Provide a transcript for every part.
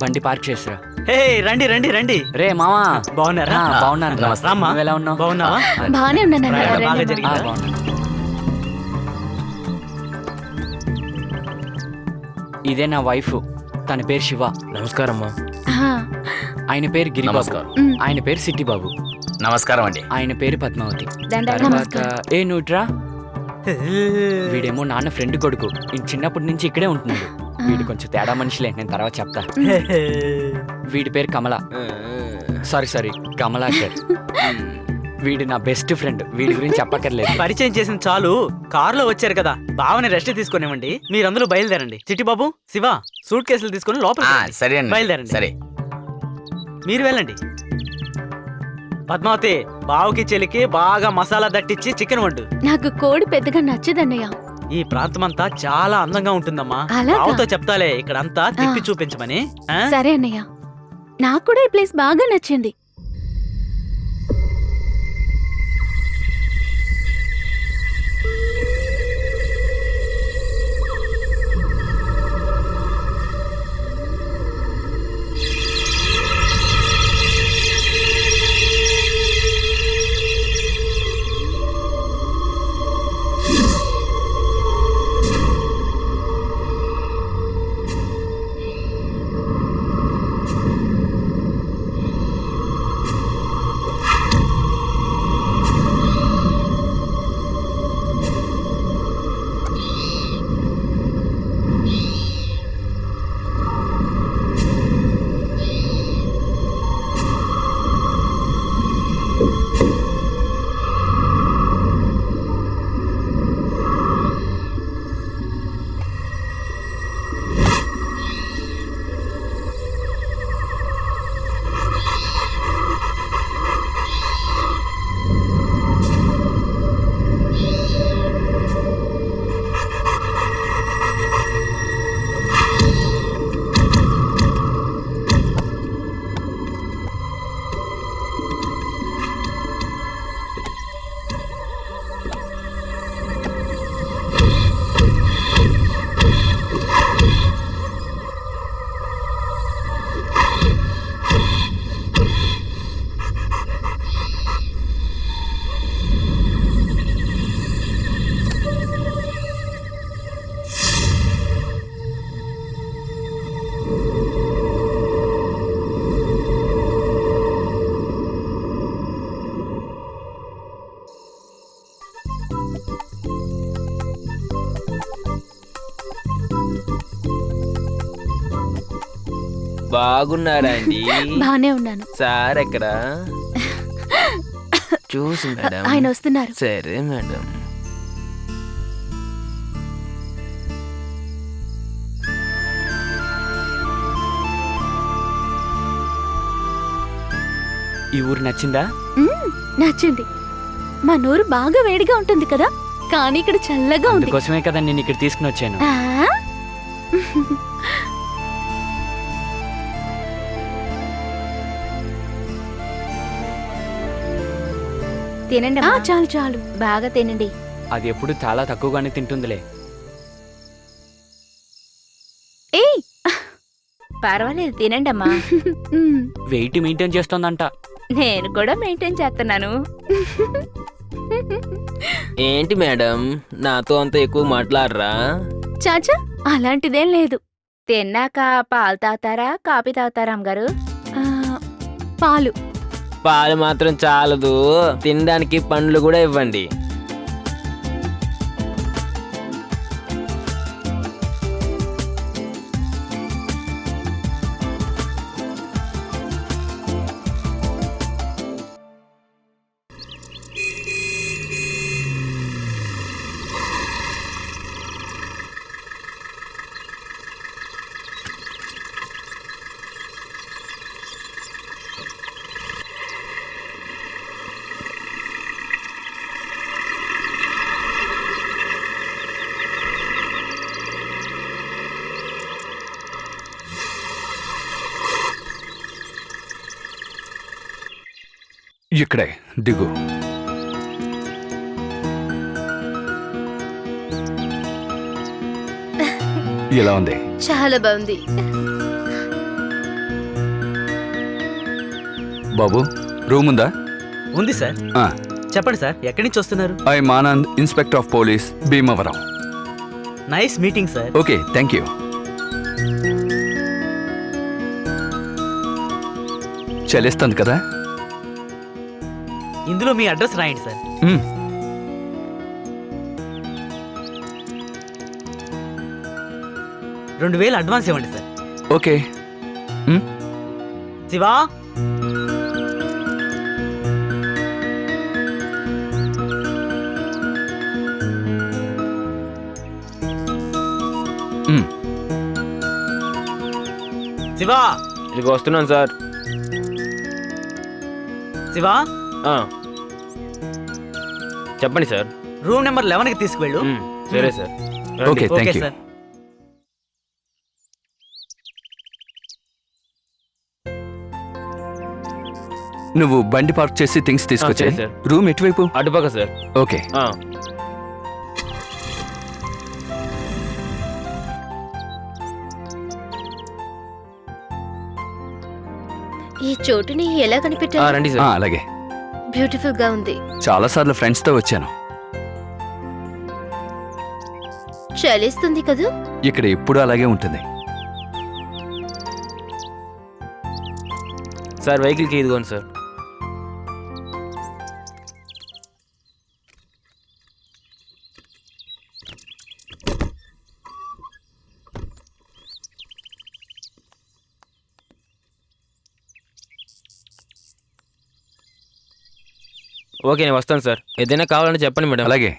బండి పార్క్ చేసిరా. హే రండి రండి రండి. రే మామా. బాగున్నారా? బాగున్నాను. రామ్మా. నువ్వు ఎలా ఉన్నావు? బాగున్నావా? బానే ఉన్నాను ప్రయాణం అన్నయ్య. బాగా రండి జరిగిందా? బాగున్నాను. ఇదే నా వైఫ్, తన పేరు శివ. నమస్కారం అమ్మా. ఆ, ఆయన పేరు గిరిబాబు. నమస్కారం. ఆయన పేరు సిట్టిబాబు. నమస్కారం అండి. ఆయన పేరు పద్మావతి. దండాలు. తర్వాత నమస్కారం. ఏ నువ్వుట్రా. వీడేమో నాన్న ఫ్రెండ్ కొడుకు. ఈయన చిన్నప్పటి నుంచి ఇక్కడే ఉంటున్నాడు. వీడు కొంచెం తేడా మనిషిలే, నేను తర్వాత చెప్తా. వీడి పేరు కమల. సారీ కమలాకర్. వీడు నా బెస్ట్ ఫ్రెండ్. వీడి గురించి చెప్పక్కర్లేదు. పరిచయం చేసిన చాలు. కారులో వచ్చారు కదా, బావని రెస్ట్ తీసుకునేవ్వండి. మీరు అందులో బయలుదేరండి. చిట్టిబాబు, శివ సూట్ కేసులు తీసుకుని లోపల సరే అండి. బయలుదేరండి. సరే. మీరు వెళ్ళండి. పద్మావతి, బావుకి చెలికి బాగా మసాలా దట్టించి చికెన్ వండు. నాకు కోడి పెద్దగా నచ్చదన్నయ్య. ఈ ప్రాంతమంతా చాలా అందంగా ఉంటుందమ్మా. అలాగా? బావుతో చెప్తాలే ఇక్కడంతా తిప్పి చూపించమని. ఆ? సరే అన్నయ్య, నాకు కూడా ఈ ప్లేస్ బాగా నచ్చింది. బాగున్నారా అండి? బానే ఉన్నాను. సార్ ఎక్కడ? చూసి మేడం. ఆయన వస్తున్నారు. సరే మేడం. ఈ ఊరు నచ్చిందా? నచ్చింది. మా నూరు బాగా వేడిగా ఉంటుంది కదా, కానీ ఇక్కడ చల్లగా ఉంది. అందుకోసమే కదా నేను ఇక్కడ తీసుకుని వచ్చాను. ఆ? తినండి ఆ, చాలు చాలు. బాగా తినండి. అది ఎప్పుడు చాలా తక్కువగానే తింటుందిలే. ఏయ్, పర్వాలేదు తినండి అమ్మా. మ్, వెయిట్ మెయింటైన్ చేస్తోందంట. నేను కూడా మెయింటైన్ చేస్తున్నాను. ఏంటి మేడం, నాతో అంత ఎక్కువ మాట్లాడరా? చాచా అలాంటిదేం లేదు. తిన్నాక పాలు తాగుతారా కాఫీ తాగుతారా అమ్మగారు? ఆ, పాలు. పాలు మాత్రం చాలదు, తినడానికి పండ్లు కూడా ఇవ్వండి. ఇక్కడే దిగు. ఎలా ఉంది? చాలా బాగుంది. బాబు రూమ్ ఉందా? ఉంది సార్. చెప్పండి సార్, ఎక్కడి నుంచి వస్తున్నారు? I Anand, inspector of police, Bhimavaram. Nice meeting sir. Okay, thank you. చలేస్తుంది కదా? ఇందులో మీ అడ్రస్ రాయండి సార్. మ్, 2000 అడ్వాన్స్ ఇవ్వండి సార్. ఓకే. మ్, శివా, మ్. శివా, ఇదిగో వస్తున్నాను సార్. శివా, ఆ. చెప్పండి సార్. రూమ్ నెంబర్ 11కి తీసుకువెళ్ళు. సరే sir. Okay, okay thank you. Sir. నువ్వు బండి పార్క్ చేసి థింగ్స్ తీసుకొచ్చాయి. సరే, సార్. రూమ్ ఎటువైపు? అటుపక్క సార్. ఓకే. ఆ. ఈ చోటుని ఎలా ఆ, కనిపెట్టారు? రండి ఆ, సార్. అలాగే. బ్యూటిఫుల్ గా ఉంది. చాలాసార్లు ఫ్రెండ్స్తో వచ్చాను. చలిస్తుంది కదా? ఇక్కడ ఎప్పుడూ అలాగే ఉంటుంది. సార్ వెహికల్కి ఇదిగోండి సార్. ఓకే, నేను వస్తాను సార్. ఏదైనా కావాలంటే చెప్పండి మేడం. అలాగే.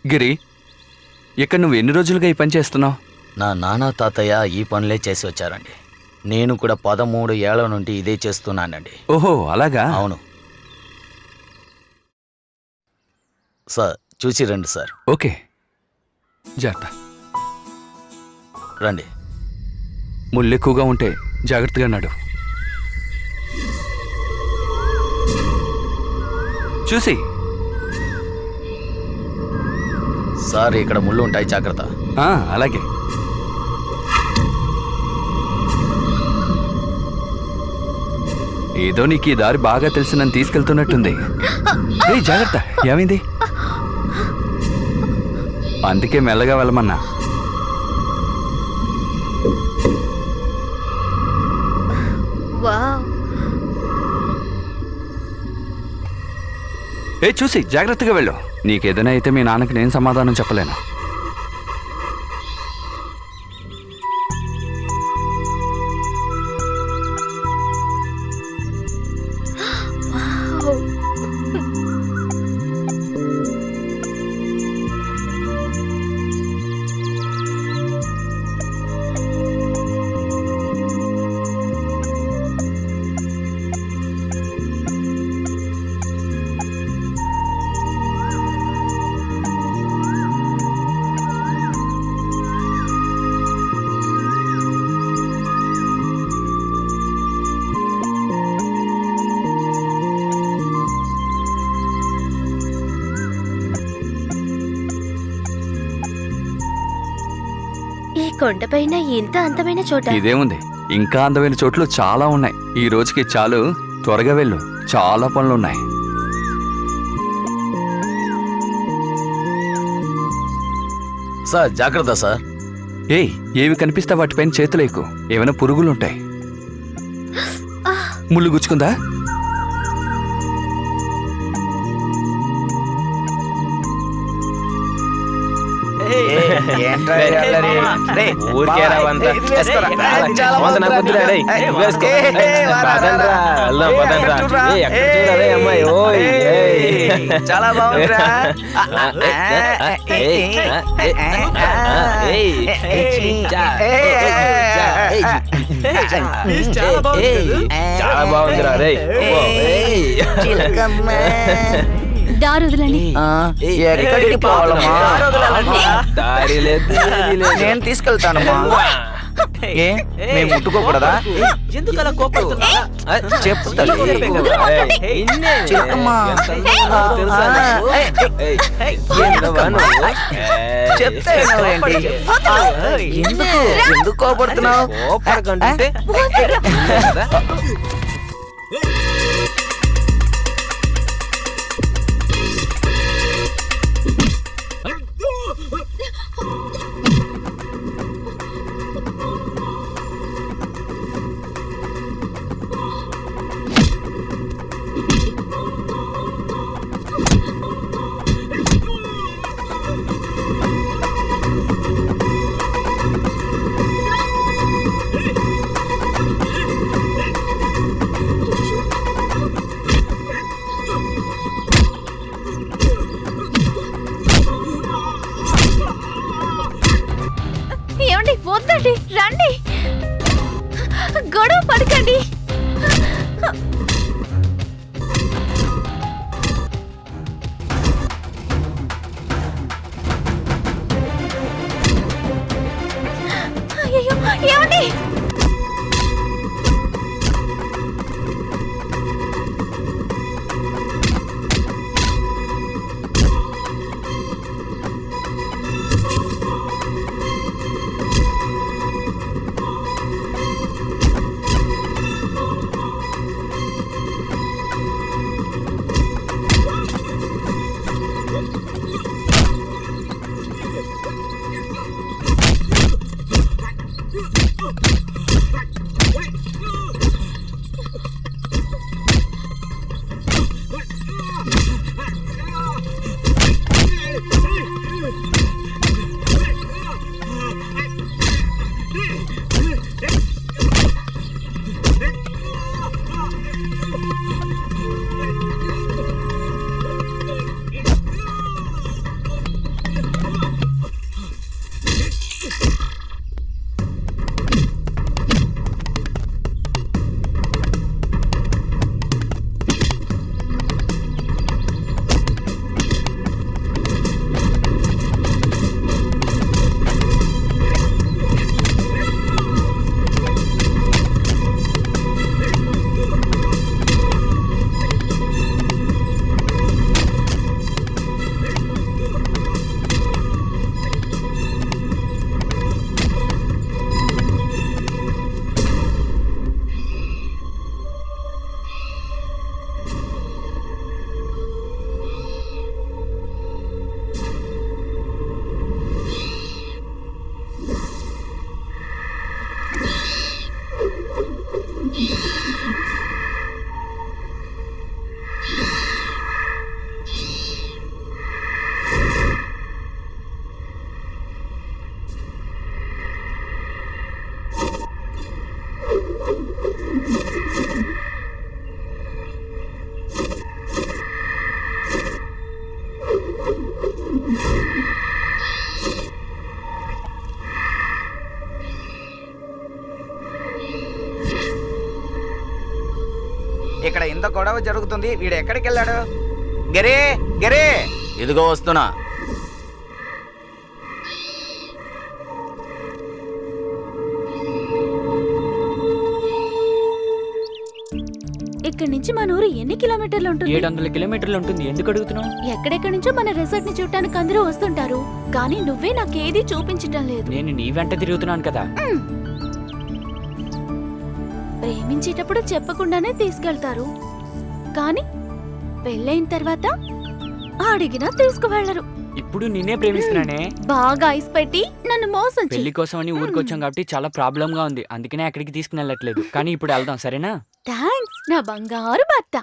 గిరి, ఇక్కడ నువ్వు ఎన్ని రోజులుగా ఈ పని చేస్తున్నావు? నా నాన్న తాతయ్య ఈ పనులే చేసి వచ్చారండి. నేను కూడా 13 ఏళ్ల నుండి ఇదే చేస్తున్నానండి. ఓహో, అలాగా? అవును సార్. చూసి రండి సార్. ఓకే, జాగ్రత్త. రండి. ముళ్ళు ఎక్కువగా ఉంటే జాగ్రత్తగా నడు. చూసి. సార్, ఇక్కడ ముళ్ళు ఉంటాయి, జాగ్రత్త. అలాగే. ఏదో నీకు ఈ దారి బాగా తెలిసి నన్ను తీసుకెళ్తున్నట్టుంది. ఏయ్, జాగ్రత్త. ఏమైంది? అందుకే మెల్లగా వెళ్ళమన్నా. వావ్, ఏ చూసి జాగ్రత్తగా వెళ్ళు. నీకేదైనా అయితే మీ నాన్నకి నేను సమాధానం చెప్పలేను. వావ్. ఈ కొండపైన ఇంత అందమైన చోట. ఇదేముంది, ఇంకా అందమైన చోట్లు చాలా ఉన్నాయి. ఈ రోజుకి చాలు, త్వరగా వెళ్ళు. చాలా పనులున్నాయి. సార్, జాగ్రత్త సార్. ఏయ్, ఏవి కనిపిస్తా వాటిపైన చేతులేకు. ఏమైనా పురుగులుంటాయి. ముళ్ళు గుచ్చుకుందా? ఏంట్రా ఈ అల్లరి? రేయ్, ఊరికే బావా, రావంతా. ఇది వేసుకోరా. చాలా వంద నాకు బాగుందిరా. వద్దురా, రేయ్. ఏయ్, వేసుకో. వారా, పదండ్రా, వారా. వెళ్దాం, ఏయ్, పదండ్రా. ఎక్కడ చూడరా? ఏయ్, ఎక్కడ చూడరా, రేయ్, అమ్మాయి, ఓయ్, ఏయ్. చాలా బాగుందిరా. చాలా బాగుందిరా రే. చిలకమ్మ. దారి వదలండి. ఎక్కడికి పోవాలమ్మా? దారి లేదు, ఏదీ లేదు. నేను తీసుకెళ్తానమ్మా. ఏ మేము ముట్టుకోకూడదా? ఎందుకు అలా కోపడుతున్నా? చెప్పు తల్లి. ఏయ్, ఇన్నే. చిలకమ్మ. ఎంత అందంగా తెలుసా నీకు? ఏయ్, ఏంటవ్వా నువ్వు? ఏయ్. చెప్తే వినవేంటి? ఎందుకు కోపడుతున్నావు? కోపడకంటుంటే కదా. ఏమండి వద్దండి, రండి, గొడవ పడకండి. అయ్యయ్యో, ఏమండి? ఇక్కడ ఇంత గొడవ జరుగుతుంది, వీడు ఎక్కడికి వెళ్ళాడు? గరే గరే, ఇదిగో వస్తున్నా. ఇక్కడి నుంచి మన ఊరు ఎన్ని కిలోమీటర్లు ఉంటుంది? 700 కిలోమీటర్లు ఉంటుంది. ఎందుకు అడుగుతున్నావు? ఎక్కడెక్కడి నుంచో మన రిసార్ట్ ని చూడటానికి అందరూ వస్తుంటారు, కానీ నువ్వే నాకేది చూపించటం లేదు. నేను నీ వెంట తిరుగుతున్నాను కదా. ప్రేమించేటప్పుడు చెప్పకుండానే తీసుకెళ్తారు, కానీ పెళ్ళైన తర్వాత అడిగినా తీసుకువెళ్లరు. ఇప్పుడు నిన్నే ప్రేమిస్తున్నానే. బాగా ఐస్ పెట్టి నన్ను మోసం చెయ్యి. పెళ్లి కోసం అని ఊరికొచ్చాం కాబట్టి చాలా ప్రాబ్లం గా ఉంది, అందుకనే అక్కడికి తీసుకుని వెళ్ళట్లేదు. కానీ ఇప్పుడు వెళ్దాం, సరేనా? థాంక్స్ నా బంగారు భర్త.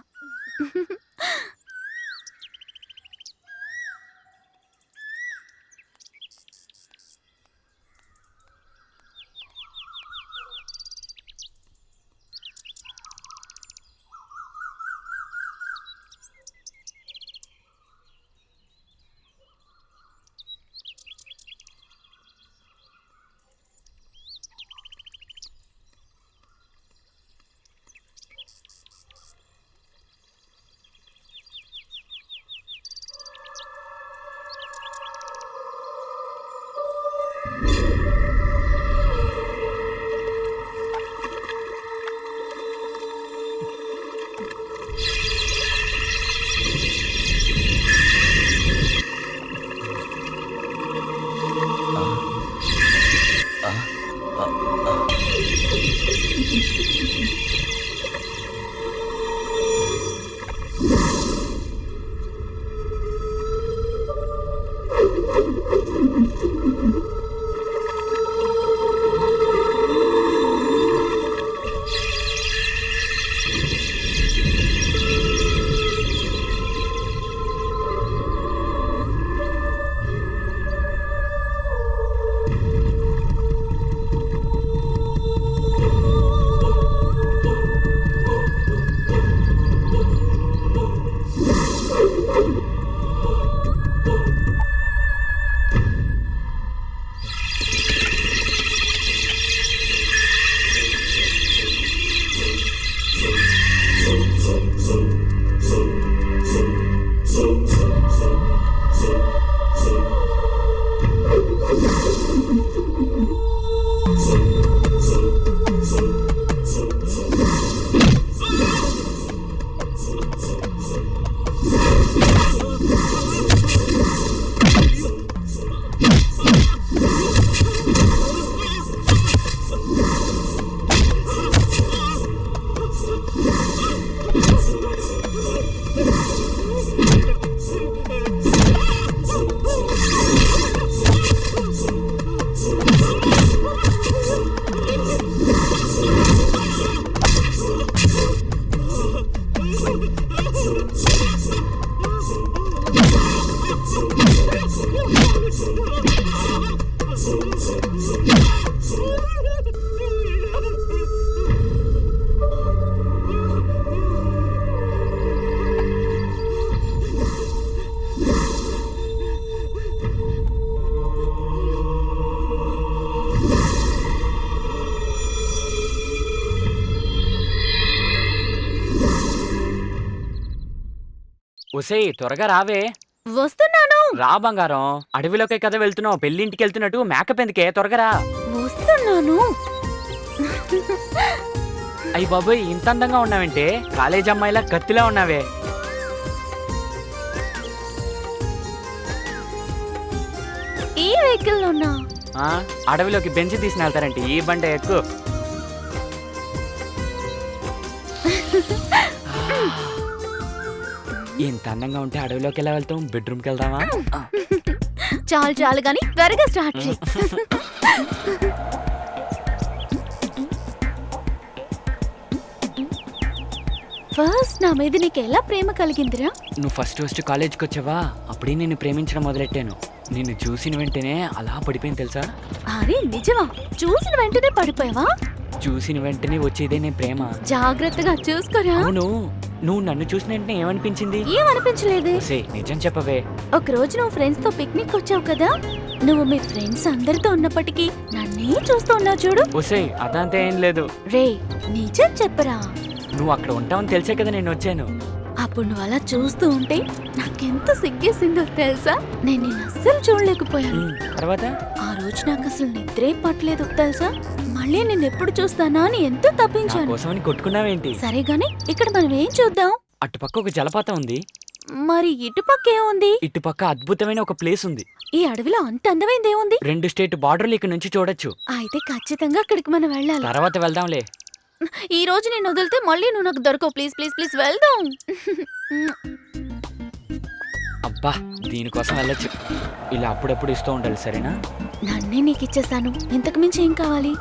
ఒసేయ్ త్వరగా రావే. వస్తున్నాను రా బంగారం, అడవిలోకే కదా వెళ్తున్నావు, పెళ్ళింటికి వెళ్తున్నట్టు మేకప్ ఎందుకే, త్వరగా రా. వస్తున్నాను. అయ్యి బాబోయ్, ఇంత అందంగా ఉన్నావంటే కాలేజ్ అమ్మాయిలా కత్తిలా ఉన్నావే. ఈ వెహికల్ లో ఉన్నా. ఆ, అడవిలోకి బెంచ్ తీసుకుని వెళ్తారంటే ఈ బండి ఎక్కువ. ఇంత అందంగా ఉంటే అడవిలోకి ఎలా వెళ్తాం? బెడ్రూమ్కి వెళ్దామా? చాలు చాలు గాని త్వరగా స్టార్ట్ చేయి. ఫస్ట్ నా మీద నీకు ఎలా ప్రేమ కలిగిందిరా? నువ్వు ఫస్ట్ కాలేజ్కి వచ్చావా, అప్పుడే నిన్ను ప్రేమించడం మొదలెట్టాను. నిన్ను చూసిన వెంటనే అలా పడిపోయింది తెలుసా? అరే నిజమా? చూసిన వెంటనే పడిపోయావా? చూసిన వెంటనే వచ్చేదే నీ ప్రేమ. జాగ్రత్తగా చూసుకోరా. అవును, నువ్వు నన్ను చూసిన వెంటనే ఏమనిపించింది? ఏమనిపించలేదు. ఒసేయ్, నిజం చెప్పవే. ఒక రోజు నువ్వు ఫ్రెండ్స్ తో పిక్నిక్ వచ్చావు కదా, నువ్వు మీ ఫ్రెండ్స్ అందరితో ఉన్నప్పటికీ నన్నే చూస్తూ ఉన్నావు చూడు. ఒసేయ్, అదంతా ఏం లేదు. రే నిజం చెప్పరా. నువ్వు అక్కడ ఉంటావని తెలిసే కదా నేను వచ్చాను. అప్పుడు నువ్వు అలా చూస్తూ ఉంటే నాకెంత సిగ్గేసిందో తెలుసా. నేను నిన్ను అస్సలు చూడలేకపోయాను. తర్వాత ఆ రోజు నాకు అసలు నిద్రే పట్టలేదు తెలుసా. మళ్ళీ నేను ఎప్పుడు చూస్తానా అని ఎంతో నా తప్పించాను. కోసమని కొట్టుకున్నావేంటి? సరే గాని ఇక్కడ మనం ఏం చూద్దాం? అటుపక్క ఒక జలపాతం ఉంది, మరి ఇటుపక్క ఏముంది? ఇటుపక్క అద్భుతమైన ఒక ప్లేస్ ఉంది. ఈ అడవిలో అంత అందమైంది ఏముంది? 2 స్టేట్ బార్డర్లు ఇక్కడ నుంచి చూడొచ్చు. అయితే ఖచ్చితంగా అక్కడికి మనం వెళ్ళాలి. తర్వాత వెళ్దాంలే. ఈ రోజు నేను వదిలితే మళ్ళీ నువ్వు నాకు దొరకవు. ప్లీజ్ ప్లీజ్ ప్లీజ్ వెళ్దాం. అబ్బా, దీనికోసం వెళ్ళొచ్చు. ఇలా అప్పుడప్పుడు ఇస్తూ ఉండాలి, సరేనా? నన్నే నీకు ఇచ్చేసాను, ఇంతకు మించి ఏం కావాలి?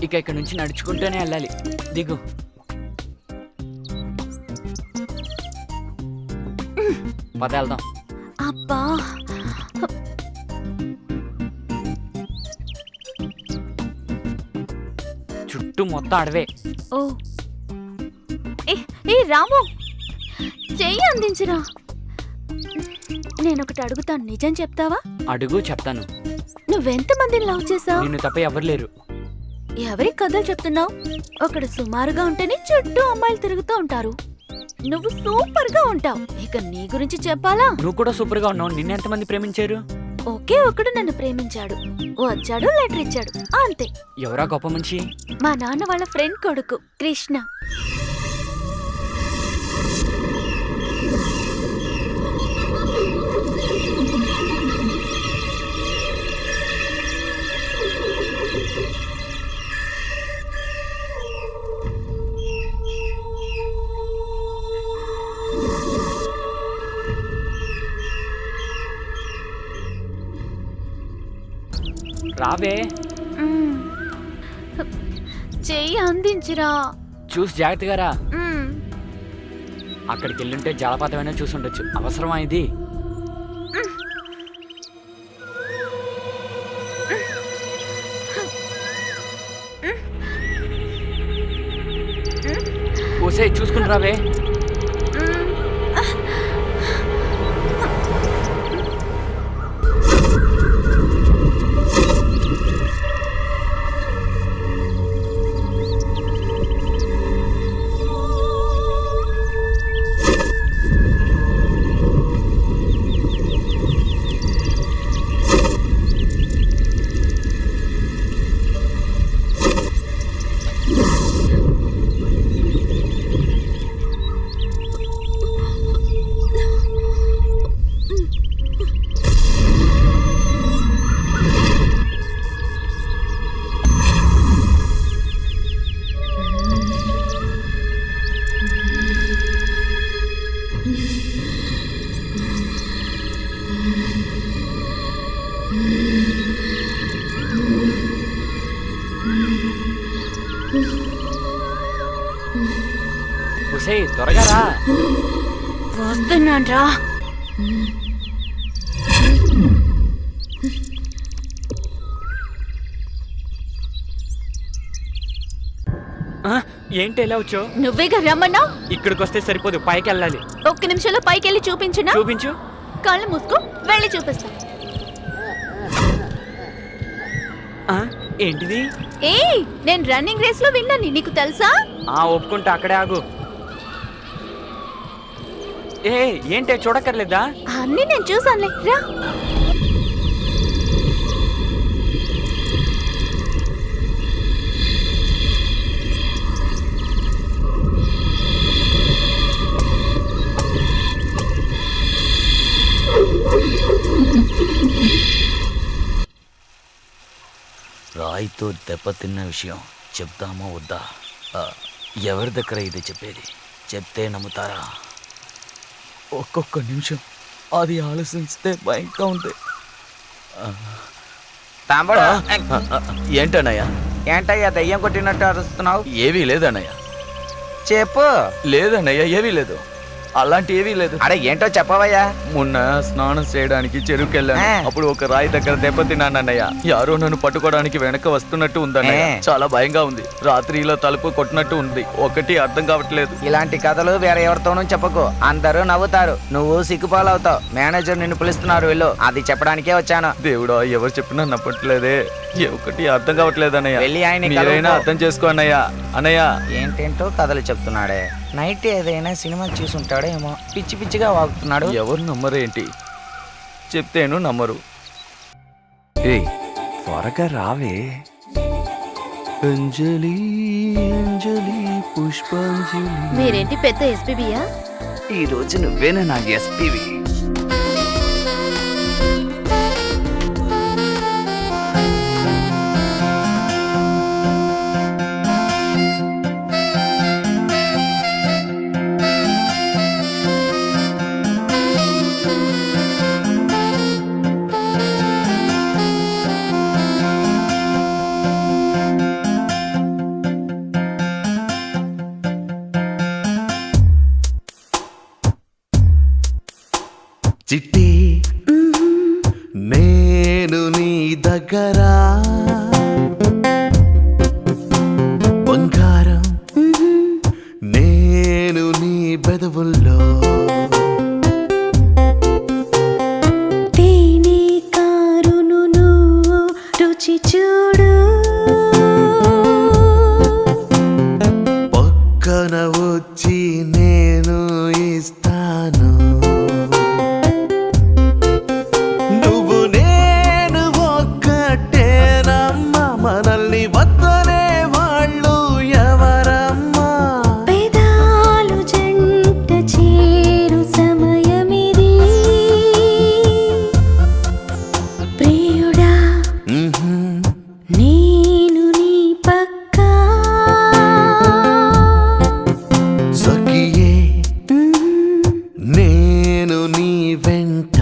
ఇక ఇక్కడ నుంచి నడుచుకుంటూనే వెళ్ళాలి. దిగు. పద వెళ్దాం. అబ్బా చుట్టూ మొత్తం అడవే. ఓ ఏ రాము, చెయ్యి అందించురా. నేనొకటి అడుగుతాను, నిజం చెప్తావా? అడుగు, చెప్తాను. నువ్వెంత మందిని లవ్ చేసావు? నిన్ను తప్ప ఎవరు లేరు. ఎవరి కథలు చెప్తున్నావు? ఒకడు సుమారుగా ఉంటేనే చుట్టూ అమ్మాయిలు తిరుగుతూ ఉంటారు. నువ్వు సూపర్ గా ఉంటావు. ఇక నీ గురించి చెప్పాలా? నువ్వు కూడా సూపర్ గా ఉన్నావు. నిన్ను ఎంతమంది ప్రేమించారు? ఒకే ఒకడు నన్ను ప్రేమించాడు, వచ్చాడు, లెటర్ ఇచ్చాడు, అంతే. ఎవరా గొప్ప మనిషి? మా నాన్న వాళ్ళ ఫ్రెండ్ కొడుకు కృష్ణ. రావే, మ్మ్. చెయ్యి అందించిరా. చూసి జాగ్రత్తగా రా. మ్మ్. అక్కడికి వెళ్ళుంటే జలపాతమైనా చూసుండొచ్చు. అవసరమా ఇది? ఓసే, చూసుకుని రావే. ఒసేయ్ త్వరగా రా. వస్తున్నాన్రా. ఆ, ఏంటి ఎలా వచ్చావు? నువ్వేగా రమ్మన్నావు. ఇక్కడికి వస్తే సరిపోదు, పైకి వెళ్ళాలి. ఒక్క నిమిషంలో పైకెళ్ళి చూపించునా? చూపించు. కళ్ళు మూసుకో, వెళ్ళి చూపిస్తా. ఆ, ఏంటిది? ఏయ్, నేను రన్నింగ్ రేస్ లో విన్నాను, నీకు తెలుసా? ఒప్పుకుంటా, అక్కడే ఆగు. ఏ ఏంటే చూడక్కర్లేదా? అన్నీ నేను చూసానులే, రా. రాయితో దెబ్బతిన్న విషయం చెప్దామా వద్దా? ఎవరి దగ్గర ఇది చెప్పేది? చెప్తే నమ్ముతారా? ఒక్కొక్క నిమిషం అది ఆలోచిస్తే భయంగా ఉంది. తమ్ముడు, ఏంటన్నయ్య? ఏంటయ్యా దయ్యం కొట్టినట్టు అరుస్తున్నావు? ఏవీ లేదన్నయ్య. చెప్పు. లేదన్నయ్య, ఏవీ లేదు. అలాంటి ఏవీ లేదు. అడే ఏంటో చెప్పవయ్యా. మొన్న స్నానం చేయడానికి చెరువుకెళ్ళాను. ఆ. అప్పుడు ఒక రాయి దగ్గర దెబ్బతిన్నానన్నయ్య. యారో నన్ను పట్టుకోవడానికి వెనక వస్తున్నట్టు ఉందన్నయ్య. ఆ. చాలా భయంగా ఉంది. రాత్రిలో తలుపు కొట్టినట్టు ఉంది. ఒకటి అర్థం కావట్లేదు. ఇలాంటి కథలు వేరే ఎవరితోనూ చెప్పకు, అందరూ నవ్వుతారు, నువ్వు సిగ్గుపాలవుతావు. మేనేజర్ నిన్ను పిలుస్తున్నారు, వెళ్ళు. అది చెప్పడానికే వచ్చాను. దేవుడా, ఎవరు చెప్పినా నప్పట్లేదే. ఒకటి అర్థం కావట్లేదు అన్నయ్య. వెళ్ళి ఆయన్ని మీరైనా కలువుకో. అర్థం చేసుకో అన్నయ్య. అన్నయ్య, ఏంటేంటో కథలు చెప్తున్నాడే. నైట్ ఏదైనా సినిమా చూసుంటాడేమో, పిచ్చి పిచ్చిగా వాగుతున్నాడు. ఎవరు నమ్మరేంటి? చెప్తేను నమ్మరు. ఏయ్ త్వరగా రావే. అంజలి అంజలి పుష్పాంజలి. మీరేంటి పెద్ద ఎస్పీబీయా? ఈ రోజు నువ్వేనా నా ఎస్పీవి? చిట్టి నేను నీ దగ్గర బంగారం నేను నీ బెదవుల్లో తేనె కారును నువ్వు రుచి చూడు పక్కన వచ్చి నేను ఇస్తాను నువ్వు నేను ఒక్కటేనమ్మా మనల్ని వద్దనే వాళ్ళు ఎవరమ్మా పెదాలు జంట చేరు సమయమిది ప్రియుడా నేను నీ పక్కా సఖియే నేను నీ వెంట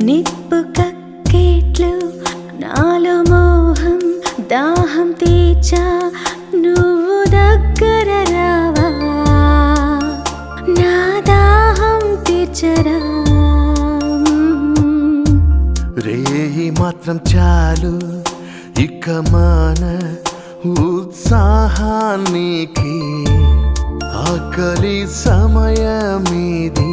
నిప్పు కక్కేట్లు నాలో మోహం దాహం తీర్చా నువ్వు దగ్గర రావా నా దాహం తీర్చరా రేయి మాత్రం చాలు ఇక మాన ఉత్సాహానికి ఆకలి సమయమిది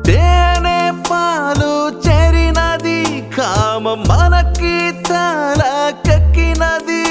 తేనె పాలు చెరినది కామ మనకి తల కక్కినది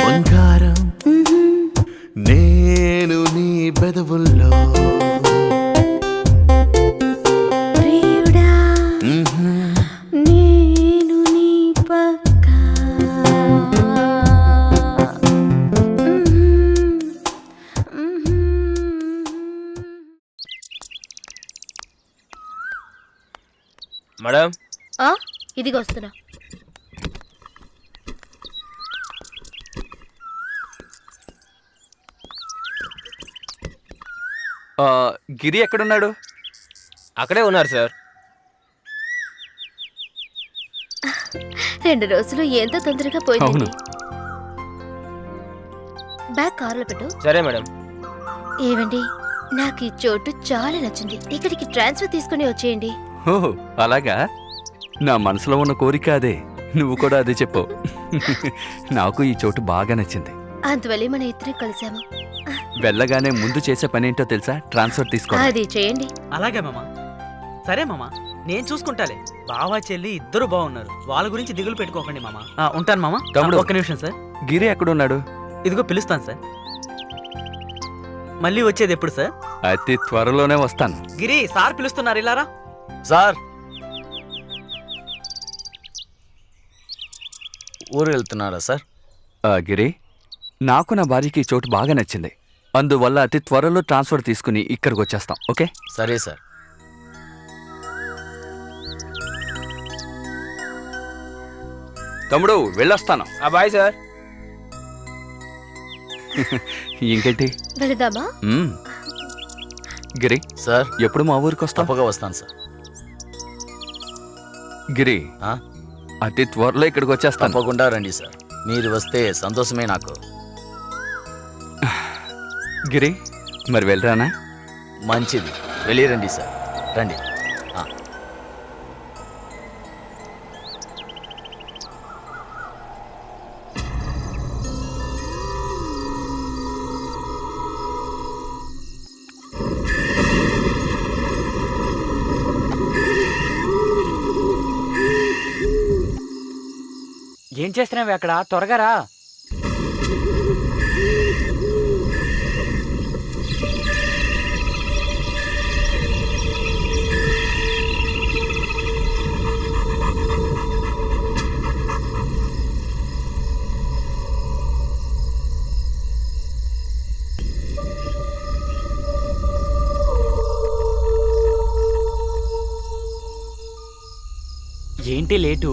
బంగారం నేను నీ బెదవుల్లో ప్రియుడా నేను నీ పక్క మేడం ఇదిగో వస్తున్నా. గిరి ఎక్కడున్నాడు? అక్కడే ఉన్నారు సార్. 2 రోజులు ఎంత తొందరగా అవును. పోయింది. బ్యాగ్ కారులో పెట్టు. సరే మేడం. ఏవండి, నాకు ఈ చోటు చాలా నచ్చింది. ఇక్కడికి ట్రాన్స్ఫర్ తీసుకుని వచ్చేయండి. ఓహో అలాగా? నా మనసులో ఉన్న కోరిక అదే. నువ్వు కూడా అదే చెప్పు. నాకు ఈ చోటు బాగా నచ్చింది. అందువల్లే మన ఇద్దరం కలిసాము. వెళ్ళగానే ముందు చేసే పనేంటో తెలుసా? ట్రాన్స్ఫర్ తీసుకో. అది చేయండి. అలాగే మామ. సరే మామ, నేను చూసుకుంటాలే. బావా చెల్లి ఇద్దరు బాగున్నారు. వాళ్ళ గురించి దిగులు పెట్టుకోకండి మామ. ఉంటాను మామ. తమ్ముడు. ఒక్క నిమిషం సార్. గిరి ఎక్కడున్నాడు? ఇదిగో పిలుస్తాను సార్. మళ్ళీ వచ్చేది ఎప్పుడు సార్? అతి త్వరలోనే వస్తాను. గిరి సార్ పిలుస్తున్నారు, ఇలారా. సార్ ఊరు వెళ్తున్నారా సార్? గిరి, నాకు నా భార్యకి ఈ చోటు బాగా నచ్చింది. అందువల్ల అతి త్వరలో ట్రాన్స్ఫర్ తీసుకుని ఇక్కడికి వచ్చేస్తాం. ఓకే? సరే సార్. తమ్ముడు వెళ్ళొస్తాను. Bye sir. ఇంకేంటి? వెళదామా? గిరి సార్ ఎప్పుడు మా ఊరికి వస్తాం? తప్పగా వస్తాను సార్. గిరి ఆ? అతి త్వరలో ఇక్కడికి వచ్చేస్తాను. తప్పకుండా రండి సార్. మీరు వస్తే సంతోషమే నాకు. గిరి మరి వెళ్ళరానా? మంచిది, వెళ్ళిరండి సార్. రండి. ఏం చేస్తున్నావు అక్కడ? త్వరగా రా. ఏంటి లేటు?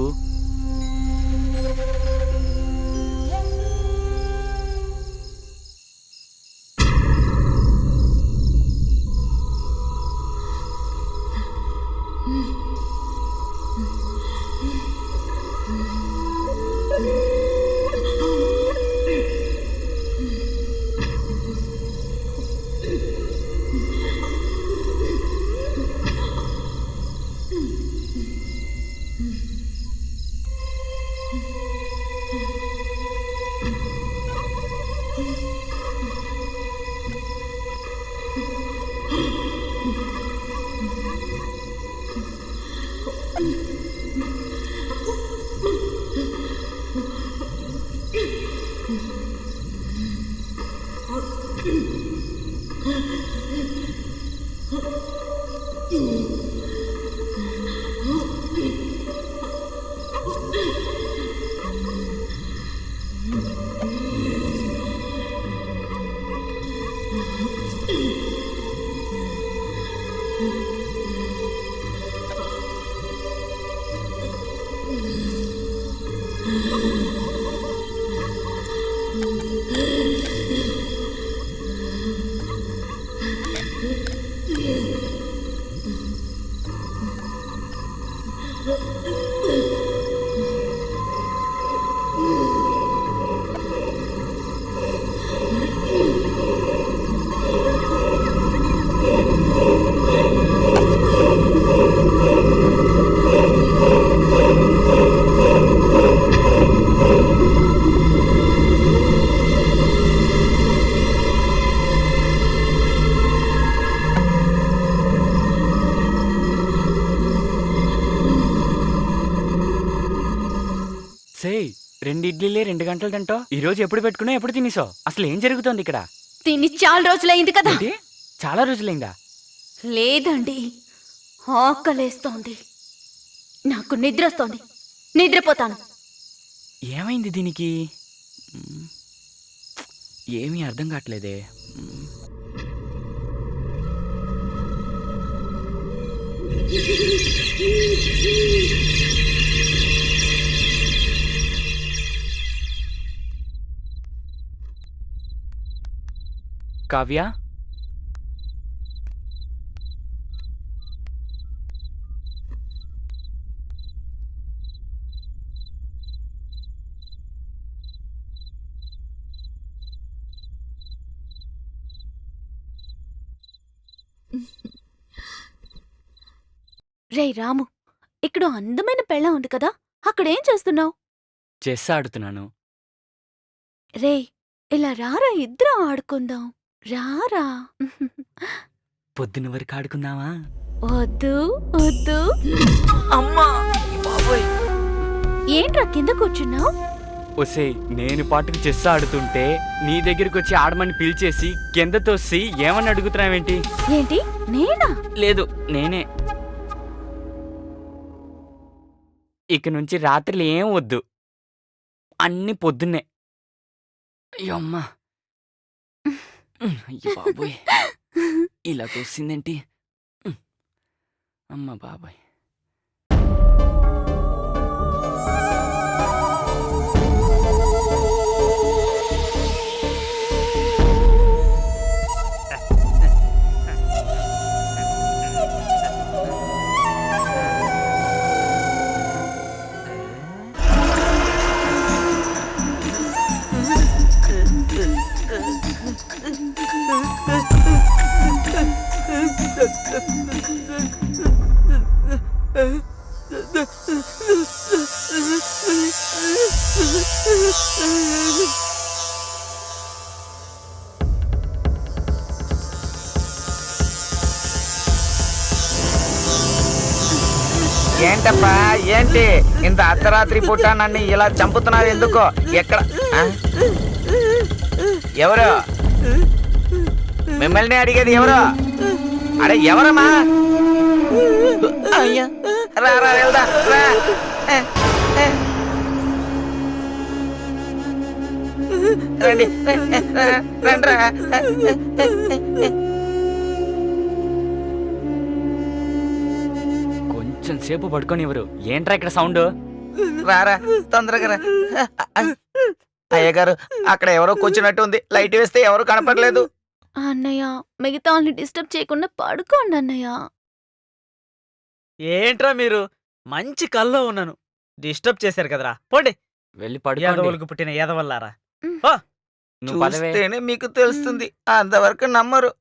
సేయ్ 2 ఇడ్లీలే 2 గంటలు తింటావు. ఈ రోజు ఎప్పుడు పెట్టుకున్నా ఎప్పుడు తినేసావు? అసలు ఏం జరుగుతోంది ఇక్కడ? తిని చాలా రోజులైంది కదా. ఏంటి? చాలా రోజులైందా? లేదండి, ఆకలేస్తోంది. నాకు నిద్ర వస్తోంది, నిద్రపోతాను. ఏమైంది దీనికి? ఏమీ అర్థం కావట్లేదే. కావ్య, రేయ్ రాము, ఇక్కడ అందమైన పెళ్ళం ఉంది కదా, అక్కడేం చేస్తున్నావు? చెస్ ఆడుతున్నాను. రేయ్, ఇలా రారా, ఇద్దరం ఆడుకుందాం. రారా. పొద్దున వరకు ఆడుకుందామా? వద్దు వద్దు. అమ్మా బాబోయ్. ఏంట్రా కింద కూర్చున్నావు? ఒసేయ్, నేను పాటుకు చెస్ ఆడుతుంటే నీ దగ్గరికి వచ్చి ఆడమని పిలిచేసి కింద తోసి ఏమని అడుగుతున్నావేంటి? ఏంటి, నేనా? లేదు, నేనే. ఇక నుంచి రాత్రులు ఏం వద్దు, అన్ని పొద్దున్నే. అయ్యో అమ్మా, అయ్యో బాబోయ్, ఇలా తోసిందేంటి? అమ్మ బాబాయ్. ఏంటప్పా, ఏంటి ఇంత అర్ధరాత్రి పూట నన్ను ఇలా చంపుతున్నారు ఎందుకో? ఎక్కడ ఆ? ఎవరు? మిమ్మల్ని అడిగేది ఎవరు? అడే ఎవరమ్మా? అయ్యా, రా రా వెళ్దా రా. రండి రండి రా. కొంచెం సేపు పడుకొని ఎవరు? ఏంట్రా ఇక్కడ సౌండ్? రారా తొందరగా రా. అయ్యగారు, అక్కడ ఎవరో కూర్చున్నట్టు ఉంది. లైట్ వేస్తే ఎవరు కనపడలేదు. అన్నయ్య, మిగతా వాళ్ళని డిస్టర్బ్ చేయకుండా పడుకోండి అన్నయ్య. ఏంట్రా మీరు? మంచి కల్లో ఉన్నాను, డిస్టర్బ్ చేశారు కదరా. పోండి, వెళ్ళి పడుకోండి. యాదవులకు పుట్టిన యాదవల్లారా. నువ్వు పదవే. చూస్తేనే మీకు తెలుస్తుంది, అంతవరకు నమ్మరు.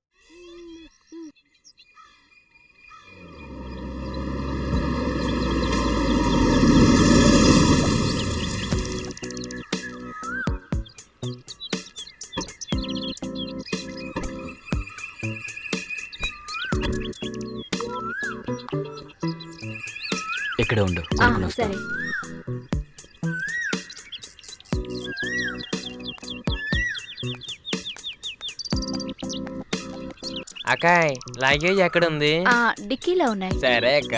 ఇక్కడ ఉండు, ఆ, పడుకుని వస్తా. సరే. అక్కాయ్, లగేజ్ ఎక్కడుంది? డిక్కీలో ఉన్నాయి. సరే అక్క.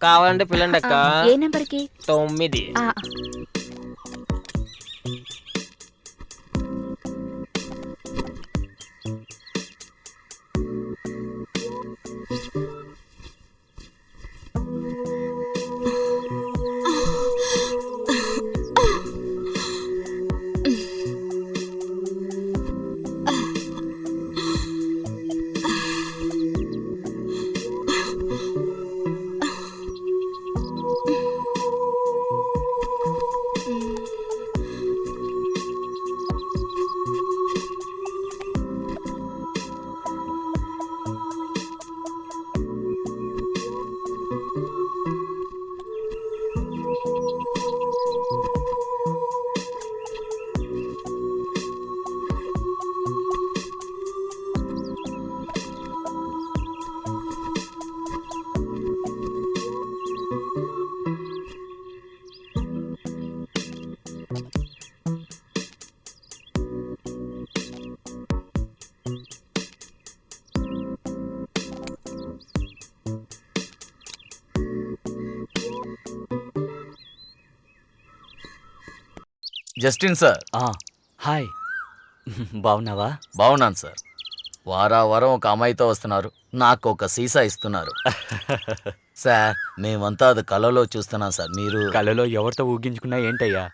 కావాలంటే పిల్లండి అక్క. ఏ నెంబర్కి? 9. Justin sir. హాయ్. బాగున్నావా? బాగున్నాను సార్. వారం ఒక అమ్మాయితో వస్తున్నారు, నాకు ఒక సీసా ఇస్తున్నారు. సార్ మేమంతా అది కళలో చూస్తున్నాం సార్. మీరు కళ్ళలో ఎవరితో ఊగించుకున్నా ఏంటయ్యా?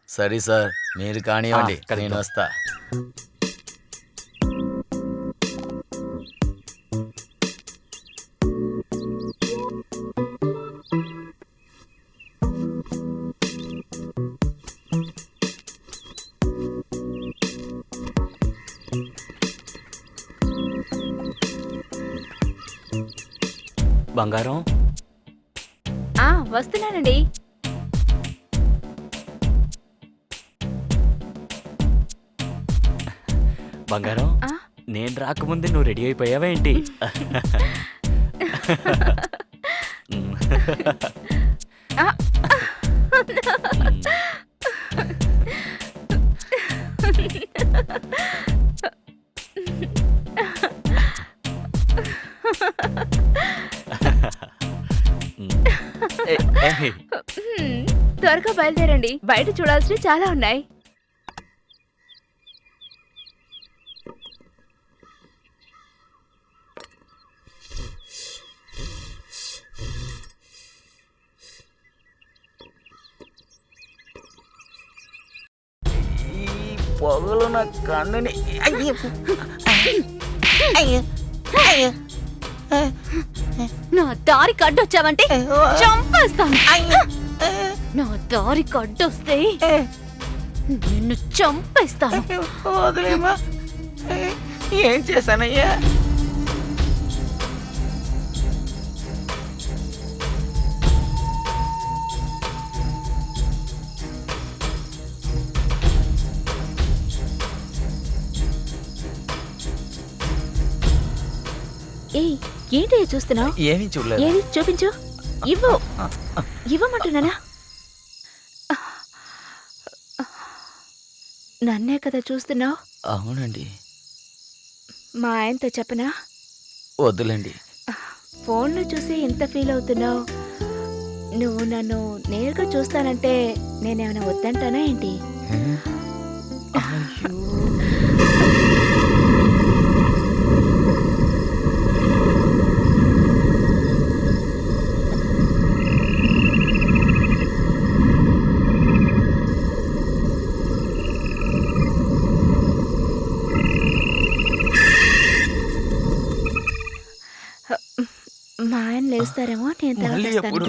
సరే సార్, మీరు కానివ్వండి, కలుద్దాం. నేను వస్తా. బంగారం, వస్తున్నానండి. బంగారం, ఆ? నేను రాకముందే నువ్వు రెడీ అయిపోయావా ఏంటి? ఆ. త్వరగా బయలుదేరండి, బయట చూడాల్సినవి చాలా ఉన్నాయి. ఈ పొగలు నా కన్నుని నా దారికి అడ్డొచ్చావంటే చంపేస్తాను. నా దారికి అడ్డొస్తే నిన్ను చంపేస్తాను. వదిలేమా, ఏం చేశానయ్యా? ఏయ్, ఏంటి చూస్తున్నావు? ఏమీ చూడలేదు. ఏది చూపించు. ఇవ్వమంటున్నానా? నన్నే కదా చూస్తున్నావు? అవునండి. మా ఆయనతో చెప్పనా? వద్దులేండి. ఫోన్లో చూసి ఎంత ఫీల్ అవుతున్నావు? నువ్వు నన్ను నేరుగా చూస్తానంటే నేనేమైనా వద్దంటానా ఏంటి? మా ఆయన లేస్తారేమో, నేను మళ్ళీ తర్వాత ఎప్పుడు?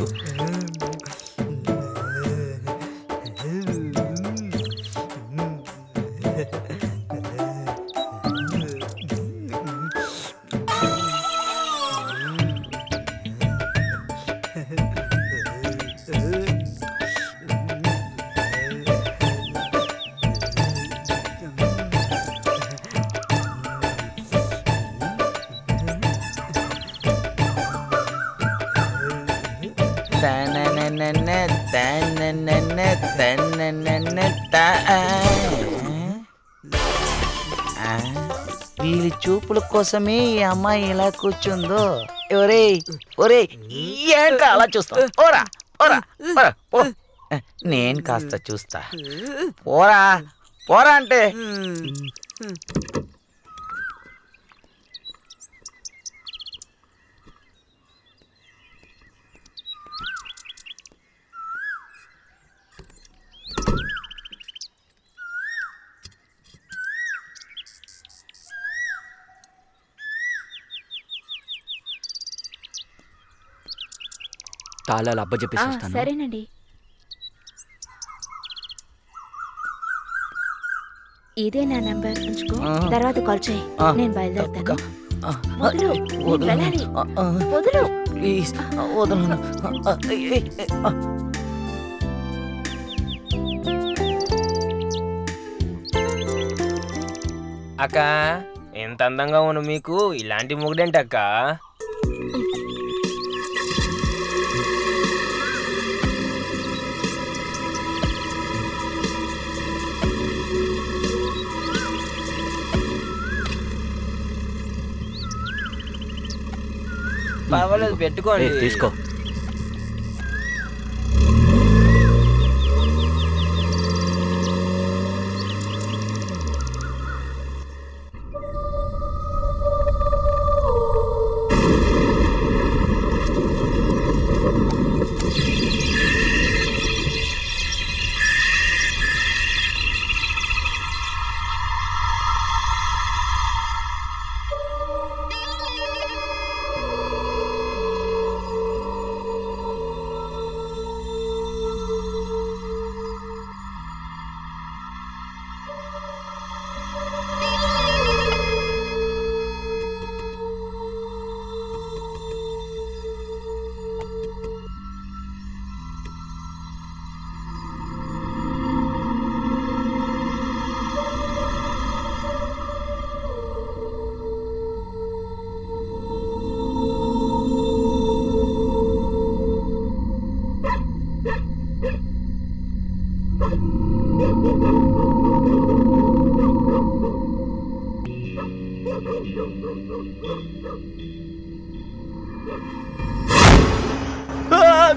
వీళ్ళ చూపుల కోసమే ఈ అమ్మాయి ఇలా కూర్చుందో. ఒరేయ్ ఒరేయ్, ఏంట్రా అలా చూస్తా? ఓరా ఓరా ఓరా పో. నేను కాస్త చూస్తా. పోరా పోరా అంటే. తాళాలు అబ్బ చెప్పేసి వస్తాను. సరేనండి. ఇదే నా నంబర్, ఉంచుకో. తర్వాత కాల్ చేయి, నేను బయలుదేరుతాను. వదులు, నేను వెళ్ళాలి. వదులు. ప్లీజ్ వదలను. అక్క, ఎంత అందంగా ఉన్న మీకు ఇలాంటి మొగుడేంటి అక్క? పర్వాలేదు, పెట్టుకోండి. తీసుకో.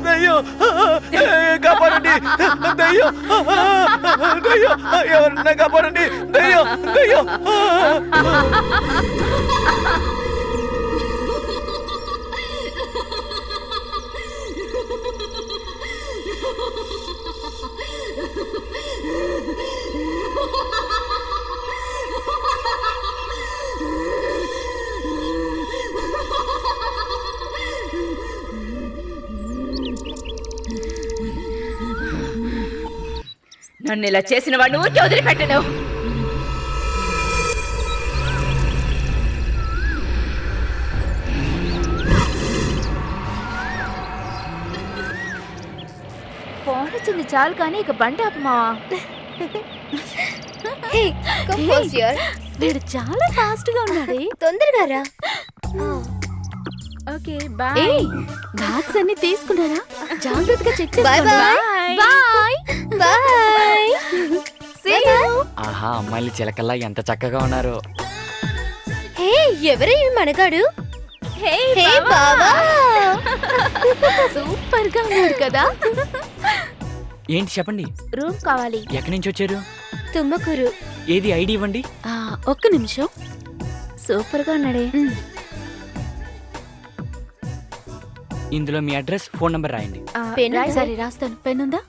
దయ్యం కాపాడండి దయ్యం దయ్యం ఎవరన్నా కాపాడండి దయ్యం దయ్యం నన్ను ఇలా చేసిన వాడిని ఊరికే వదిలిపెట్టను. ఫోన్ వచ్చింది చాలు కానీ ఇక బండి ఆపమా. వీడు చాలా ఫాస్ట్ గా ఉన్నాడే. తొందరగా రా. Okay bye. బ్యాగ్స్ అన్ని తీసుకున్నారా? జాగ్రత్తగా చెక్ చేసుకోండి. Bye bye. ఆహా అమ్మాయిలు చిలకల్లా ఎంత చక్కగా ఉన్నారు. హే ఎవరే ఈ మనగాడు? హే బావా. సూపర్ గా ఉన్నాడు కదా. ఏంటి చెప్పండి. రూమ్ కావాలి. ఎక్కడి నుంచి వచ్చారు? తుమ్మకూరు. ఏది ఐడి ఇవ్వండి. ఒక్క నిమిషం. సూపర్ గా ఉన్నాడే. ఇందులో మీ అడ్రస్ ఫోన్ నంబర్ రాయండి. సరే రాస్తాను. పెన్ ఉందా?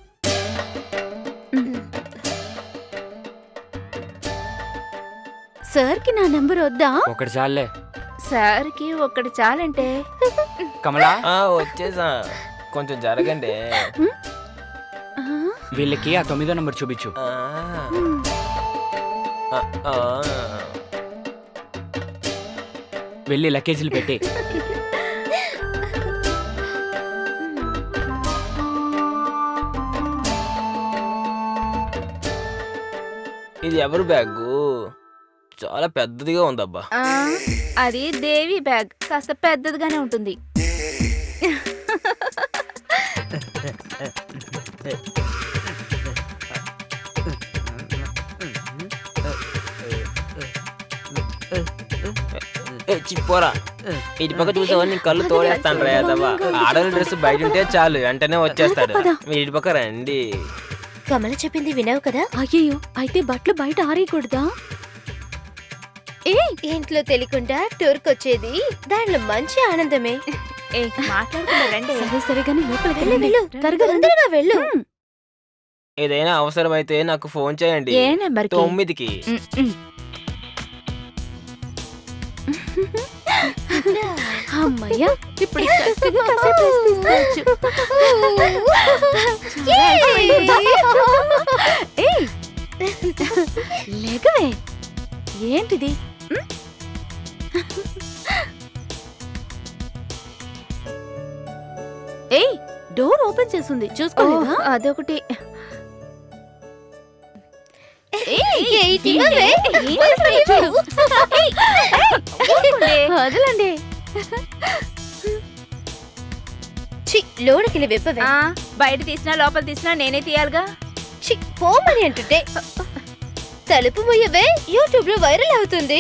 సార్ కి నా నంబర్ వద్దా? ఒకటి చాలే. సార్ కి ఒక్కటి చాలంటే. కమలా వచ్చేసా, కొంచెం జరగండి. వీళ్ళకి ఆ 9వ నంబర్ చూపించు. వెళ్ళి లగేజీలు పెట్టి. ఇది ఎవరు బ్యాగు? చాలా పెద్దదిగా ఉందబ్బా. అది దేవి బ్యాగ్, కాస్త పెద్దదిగానే ఉంటుంది. చిప్పోరా, ఇటు పక్క చూసావా నీ కళ్ళు తోడేస్తాను రా యాదవ్వా. ఆడల డ్రెస్ బయట ఉంటే చాలు వెంటనే వచ్చేస్తాడు. మీరు ఇటు పక్క రండి. కమల చెప్పింది వినవు కదా? అయ్యో అయితే బట్టలు బయట ఆరేయకూడదా? ఇంట్లో తెలియకుండా టూర్కి వచ్చేది దాంట్లో మంచి ఆనందమే. సరే సరే కానీ లోపలికి వెళ్ళు, వెళ్ళు. త్వరగా రండి. తొందరగా వెళ్ళు. ఏదైనా అవసరం అయితే నాకు ఫోన్ చేయండి. ఏ నెంబర్కి? 9కి. అమ్మయ్యా ఇప్పుడు చక్కగా కాసేపు రెస్ట్ తీసుకోవచ్చు. ఏయ్, లేకవే. ఏంటిది? ఏయ్ డోర్ ఓపెన్ చేస్తుంది చూసుకోలేదా? అదొకటి. వదలండి. లోనకెళ్ళి వెప్పవే. బయట తీసినా లోపల తీసినా నేనే తీయాలిగా. పోమని అంటుంటే తలుపు ముయ్యవే, యూట్యూబ్ లో వైరల్ అవుతుంది.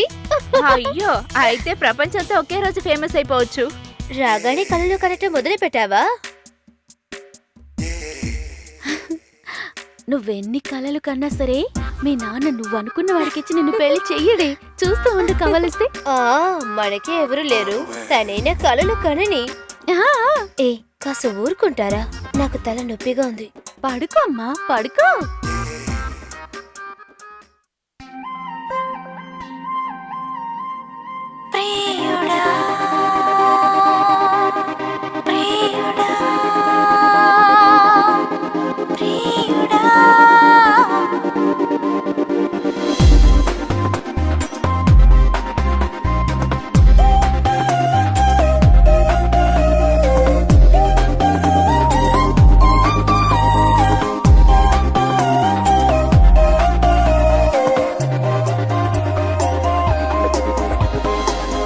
అయ్యో అయితే ప్రపంచంతో ఒకే రోజు ఫేమస్ అయిపోవచ్చు. రాగానే కళ్ళలో కనటం మొదలు పెట్టావా? నువ్వెన్ని కలలు కన్నా సరే మీ నాన్న నువ్వు అనుకున్న వాడికిచ్చి నిన్ను పెళ్లి చెయ్యడే. చూస్తూ ఉండి కావలిస్తే. మనకే ఎవరు లేరు, తనైనా కలలు కనని. ఏ కాస్త ఊరుకుంటారా? నాకు తల నొప్పిగా ఉంది. పడుకో అమ్మా పడుకో.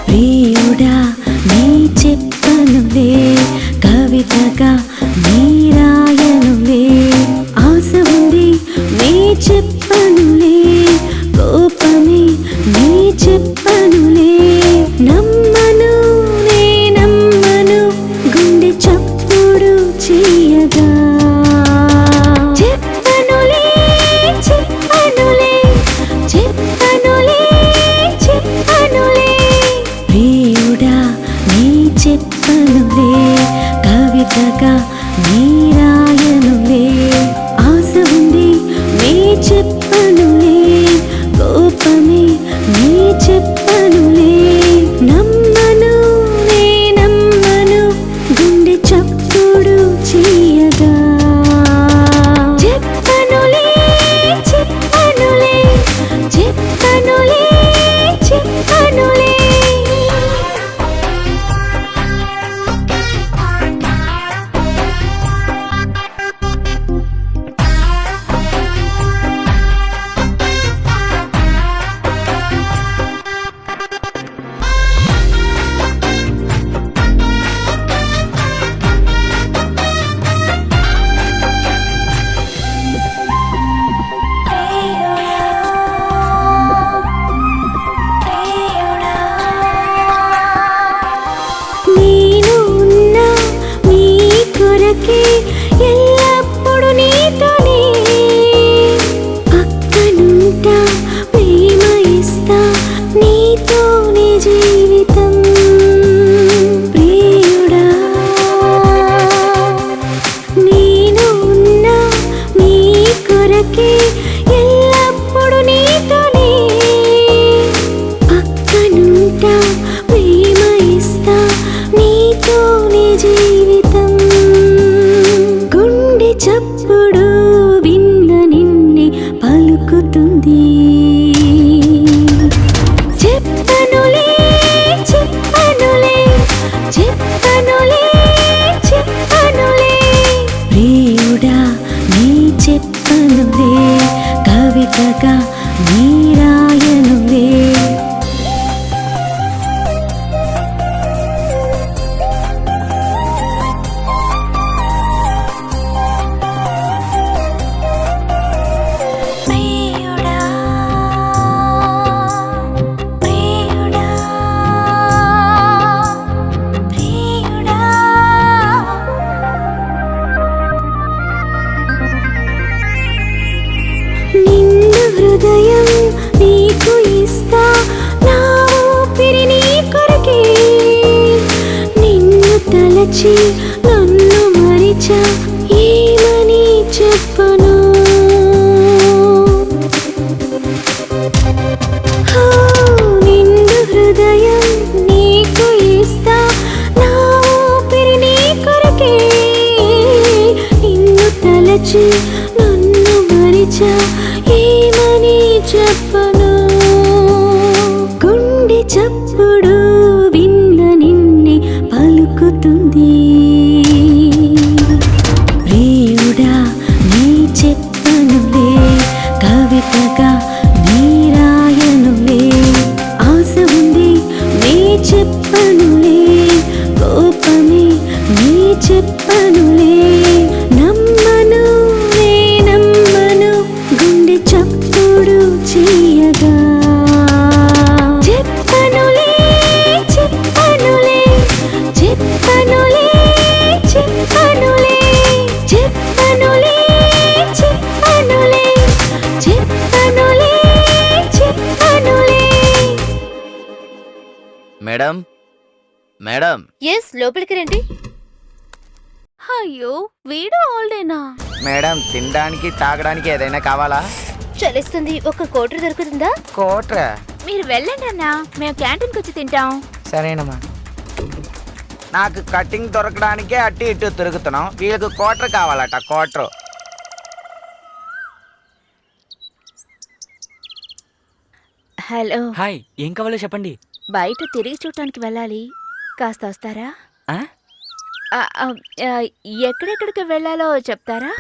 ప్రియుడా నీ చెప్పనులే, కవితగా నీ రాయనులే, ఆశ ఉంది నీ చెప్పనులే, కోపమే నీ చెప్పనులే, నమ్మను నే నమ్మను, గుండె చప్పుడు చెయ్యి చేయగా చెప్పనులే చెప్పనులే చెప్పనులే చెప్పనులే ప్రియుడా నీ చెప్పనులే కవితగా నీ రాయనులే ఆశ ఉంది నీ చెప్పనులే కోపమే నీ చెప్పనులే నమ్మను నే నమ్మను గుండె చప్పుడు చేయగా చెప్పనులే చెప్పనులే చెప్పనులే చెప్పనులే నేను ఉన్నా నీ కొరకే ఎల్లప్పుడు నీతోనే పక్కనుంటా ప్రేమ ఇస్తా నీతోనే జీవితం ప్రియుడా నేను ఉన్నా నీ కొరకే ఎల్లప్పుడు నీతోనే పక్కనుంటా ప్రేమ ఇస్తా నీతోనే జీవితం గుండె చప్పుడు విన్న నిన్నే పలుకుతుంది చెప్పనులే చెప్పనులే చెప్పనులే చెప్పనులే ప్రియుడా నీ చెప్పనులే కవితగా నీ రాయనులే ప్రియుడా ప్రియుడా ప్రియుడా నిన్ను హృదయం నీకు ఇస్తా నా ఊపిరి నీ కొరకే నిన్ను తలచి నన్ను మరిచా ఏమని చెప్పను హో, నిన్ను హృదయం నీకు ఇస్తా నా ఊపిరి నీ కొరకే నిన్ను తలచి నన్ను మరిచా ఏమని చెప్పను గుండె చప్పుడు విన్న నిన్నే పలుకుతుంది ప్రియుడా నీ చెప్పనులే కవితగా నీ రాయనులే ఆశ ఉంది నీ చెప్పనులే కోపమే నీ చెప్పనులే నమ్మను నే నమ్మను గుండె చప్పుడు చేయగా చెప్పనులే చెప్పనులే చెప్పనులే చెప్పనులే చెప్పనులే చెప్పనులే చెప్పనులే చెప్పనులే మేడం మేడం ఎస్ లోపలికి రండి. అయ్యో వీడు ఓల్డేనా? మేడం తినడానికి తాగడానికి ఏదైనా కావాలా? చలిస్తుంది, ఒక కోటర్ దొరుకుతుందా? కోట్రా? మీరు వెళ్ళండి అన్నా, మేము క్యాంటీన్కి వచ్చి తింటాం. సరేనమ్మా. నాకు కటింగ్ దొరకడానికే అటు ఇటు తిరుగుతున్నాం, వీళ్ళకి కోటర్ కావాలట. కోటర్. హలో, హాయ్, ఏం కావాలో చెప్పండి. బయట తిరిగి చూడటానికి వెళ్ళాలి, కాస్త వస్తారా? ఆ? ఎక్కడెక్కడికి వెళ్ళాలో చెప్తారా?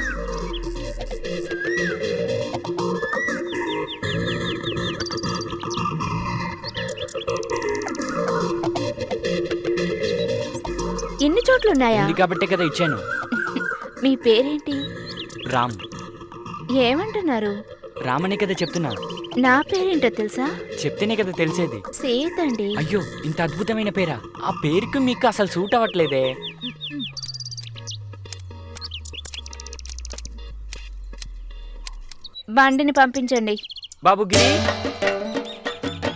ఇన్ని చోట్లున్నాయా? ఉంది కాబట్టే కదా ఇచ్చాను. మీ పేరేంటి? రామ్. ఏమంటున్నారు? రామనే కదా చెప్తున్నా. నా పేరేంటో తెలుసా? చెప్తేనే కదా తెలిసేది. సీత అండి. అయ్యో, ఇంత అద్భుతమైన పేరా? ఆ పేరుకి మీకు అసలు సూట్ అవ్వట్లేదే. బండిని పంపించండి. బాబు గిరి,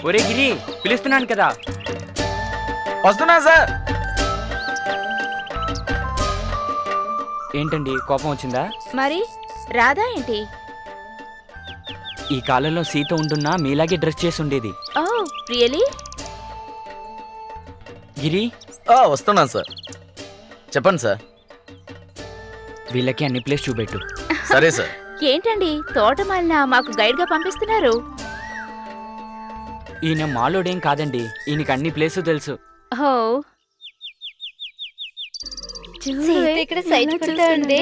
ఒరే గిరి, పిలుస్తున్నాను కదా. వస్తున్నా సార్. ఏంటండి కోపం వచ్చిందా? మరి రాదా ఏంటి? ఈ కాలంలో సీత ఉండున్నా మీలాగే డ్రెస్ చేసి ఉండేది. Oh really? గిరి, వస్తున్నాను సార్. చెప్పండి సార్. వీళ్ళకి అన్ని ప్లేస్ చూపెట్టు. సరే సార్. ఏంటండి తోటమాలిన మాకు గైడ్ గా పంపిస్తున్నారు? ఈయన మాలోడేం కాదండి, ఈయనకి అన్ని ప్లేసు తెలుసు. ఓ సీత ఇక్కడ సైట్ కొడతా ఉంది.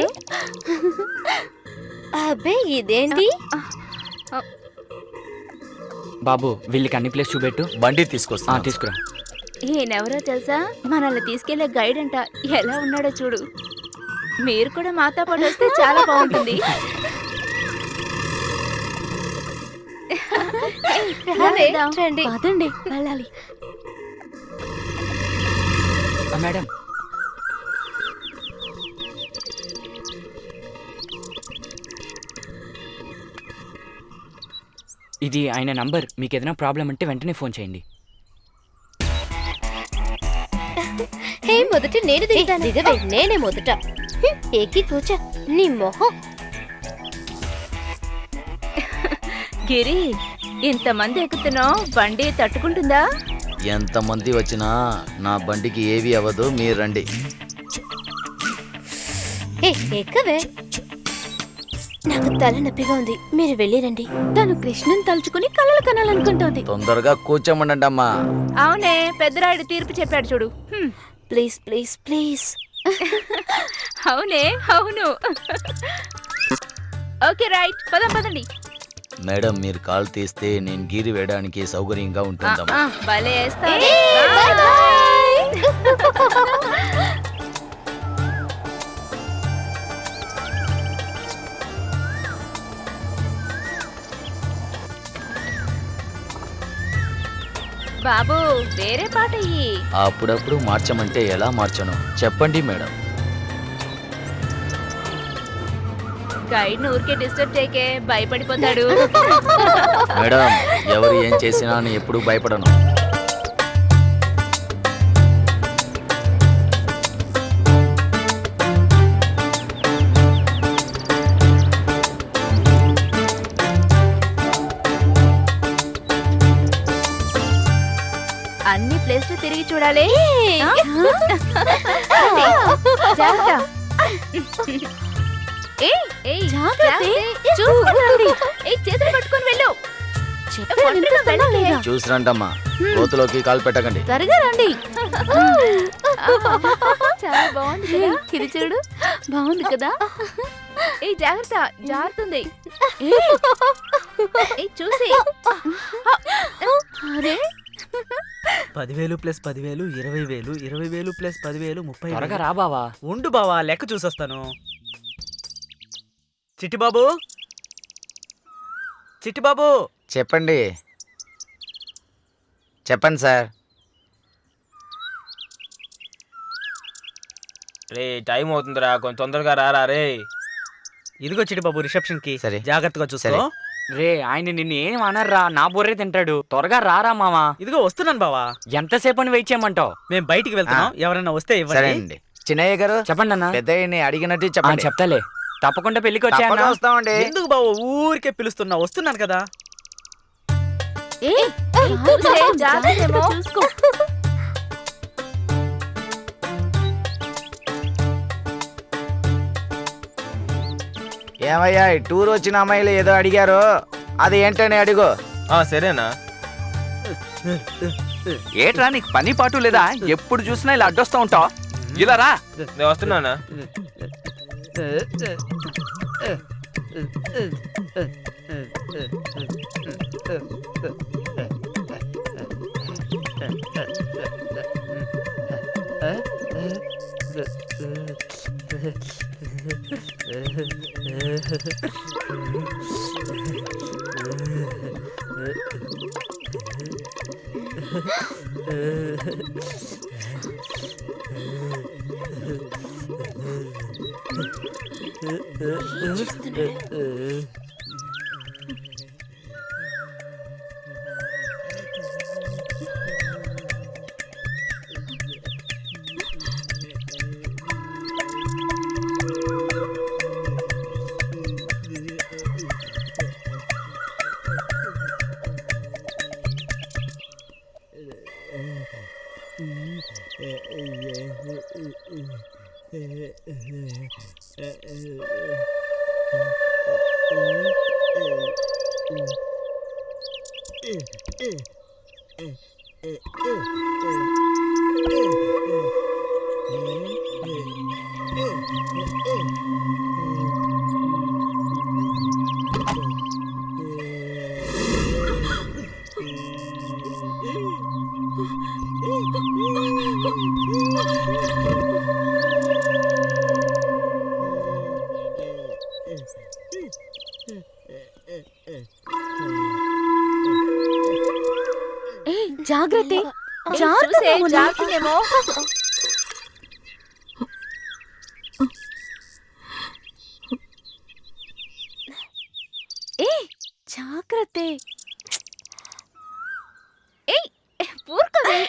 అబ్బే ఇదేంటి? బాబు వీళ్ళకి అన్ని ప్లేస్ చూపెట్టు. బండి తీసుకొస్తా. తీసుకురా. ఈయనెవరో తెలుసా? మనల్ని తీసుకెళ్లే గైడ్ అంట. ఎలా ఉన్నాడో చూడు. మీరు కూడా మాతో పాటు వస్తే చాలా బాగుంటుంది. రండి. పదండి వెళ్ళాలి. మేడం, ఇది ఆయన నంబర్. మీకు ఏదైనా ప్రాబ్లం అంటే వెంటనే ఫోన్ చేయండి. హే మొదట నేను దిగవే. నేనే మొదట. ఎక్కి కూర్చో. నీ మొహం. గిరి, ఇంతమంది ఎక్కుతున్నావు, బండి తట్టుకుంటుందా? ఎంతమంది వచ్చినా నా బండికి ఏవి అవ్వదు. మీరు రండి. ఎక్కవే. నాకు తలనొప్పిగా ఉంది. మీరు వెళ్ళిరండి. తను కృష్ణన్ తలుచుకుని కలలు కనాలనుకుంటోంది. తొందరగా కూర్చోమనండి అమ్మా. అవునే, పెద్దరాయుడు తీర్పు చెప్పాడు చూడు. Please please please. అవునే అవును. ఓకే రైట్, పదండి. మేడం, మీరు కాల్ తీస్తే నేను గీరి వేయడానికి సౌకర్యంగా ఉంటుందమ్మా. భలే వేస్తావు. బాబు వేరే పాట ఇయ్యి. అప్పుడప్పుడు మార్చమంటే ఎలా మార్చను చెప్పండి మేడం. గైడ్ ఊరికే డిస్టర్బ్ చేయకే, భయపడిపోతాడు. మేడం, ఎవరు ఏం చేసినా నేను ఎప్పుడూ భయపడను. అన్ని ప్లేస్లు తిరిగి చూడాలి. జాగ్రత్త. చేతులు పట్టుకొని వెళ్ళు. చూసిరంటమ్మా, కోతులోకి కాలు పెట్టకండి. త్వరగా రండి. చాలా బాగుంది కదా. ఇది చూడు, బాగుంది కదా. ఏ జాగ్రత్త, జారుతుంది. చూసి. అరే 10,000 ప్లస్ 10,000 20,000, 20,000 ప్లస్ 10,000 30,000. త్వరగా రా బావా. ఉండు బావా, లెక్క చూసొస్తాను. చిట్టిబాబు, చిట్టిబాబు. చెప్పండి. చెప్పండి సార్. రే టైం అవుతుందిరా, కొంచెం తొందరగా రారా రే. ఇదిగో చిట్టిబాబు రిసెప్షన్ కి. సరే. జాగ్రత్తగా చూసుకో. సరే. రే, ఆయన నిన్ను ఏం అనర్రా, నా బొర్రే తింటాడు. త్వరగా రారా మావా. ఇదిగో వస్తున్నాను బావా. ఎంతసేపు అని వెయిట్ చేయమంటావు? మేము బయటికి వెళ్తున్నాం. ఎవరైనా వస్తే సరే ఇవ్వండి. అండి. చిన్నయ్య గారు, చెప్పండి అన్న. పెద్దయ్యని అడిగినట్టు చెప్పండి. చెప్తాలే, తప్పకుండా పెళ్లికి వచ్చాయన్నా. తప్పకుండా వస్తామండి. ఎందుకు బావ ఊరికే పిలుస్తున్నా? వస్తున్నాను కదా. చూసుకో. ఏమయ్యా, ఈ టూర్ వచ్చిన అమ్మాయిలు ఏదో అడిగారు, అది ఏంటని అడుగు. సరేనా. ఏట్రా నీకు పని పాటు లేదా? ఎప్పుడు చూసినా ఇలా అడ్డొస్తా ఉంటావు. ఇలా రా. నేను వస్తున్నానా. జాగ్రత్త చూసే జాగ్రత్తేమో. జాగ్రత్త ఊరుకోవే.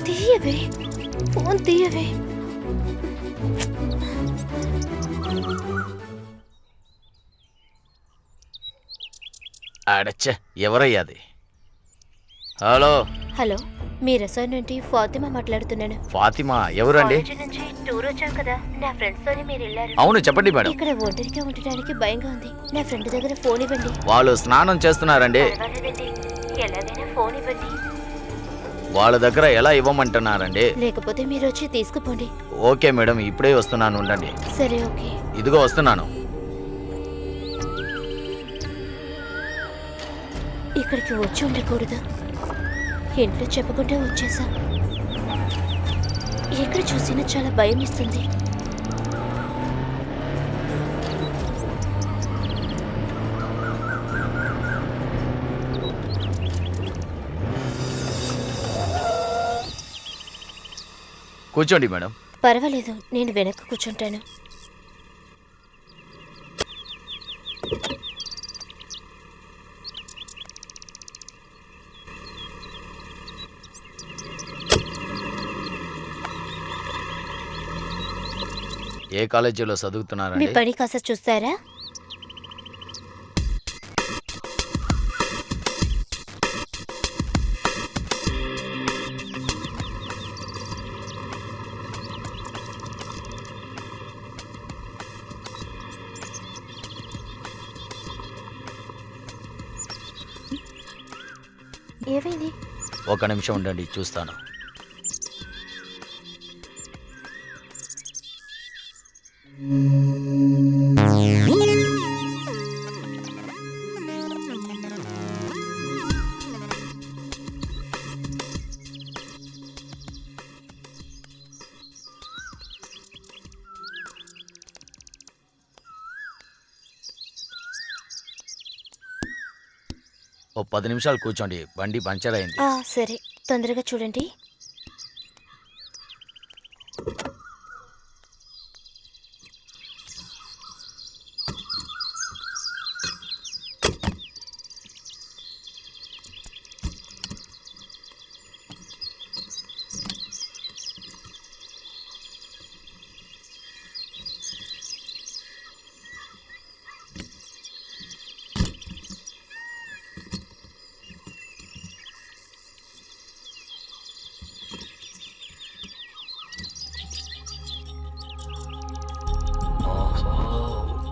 తీయవే ఫోన్ తీయవే. అడచ్చ ఎవరయ్యాది? హలో హలో, మీ రెసార్ట్ నుండి ఫాతిమా మాట్లాడుతున్నాను. ఫాతిమా ఎవరండి? కాలేజీ నుంచి టూర్ వచ్చాం కదా, నా ఫ్రెండ్స్ తోని మీరు వెళ్ళారు. అవును చెప్పండి మేడం. ఇక్కడ ఒంటరిగా ఉండడానికి భయంగా ఉంది. నా ఫ్రెండ్ దగ్గర ఫోన్ ఇవ్వండి. వాళ్ళు స్నానం చేస్తున్నారండి. పర్వాలేదండి, ఎలాగైనా ఫోన్ ఇవ్వండి. వాళ్ళ దగ్గర ఎలా ఇవ్వమంటున్నారండి? లేకపోతే మీరు వచ్చి తీసుకుపోండి. ఓకే మేడం, ఇప్పుడే వస్తున్నాను, ఉండండి. సరే ఓకే. ఇదిగో వస్తున్నాను. ఇక్కడికి వచ్చి ఉండకూడదు, ఇంట్లో చెప్పకుండా వచ్చేసా. ఎక్కడ చూసినా చాలా భయం ఇస్తుంది. కూర్చోండి మేడం. పర్వాలేదు, నేను వెనక్కి కూర్చుంటాను. ఏ కాలేజీలో మీ చదువుతున్నారండి? పని కాస్త చూస్తారా? ఏమైంది? ఒక నిమిషం ఉండండి, చూస్తాను. ఓ 10 నిమిషాలు కూర్చోండి, బండి పంచర్ అయింది. సరే, తొందరగా చూడండి.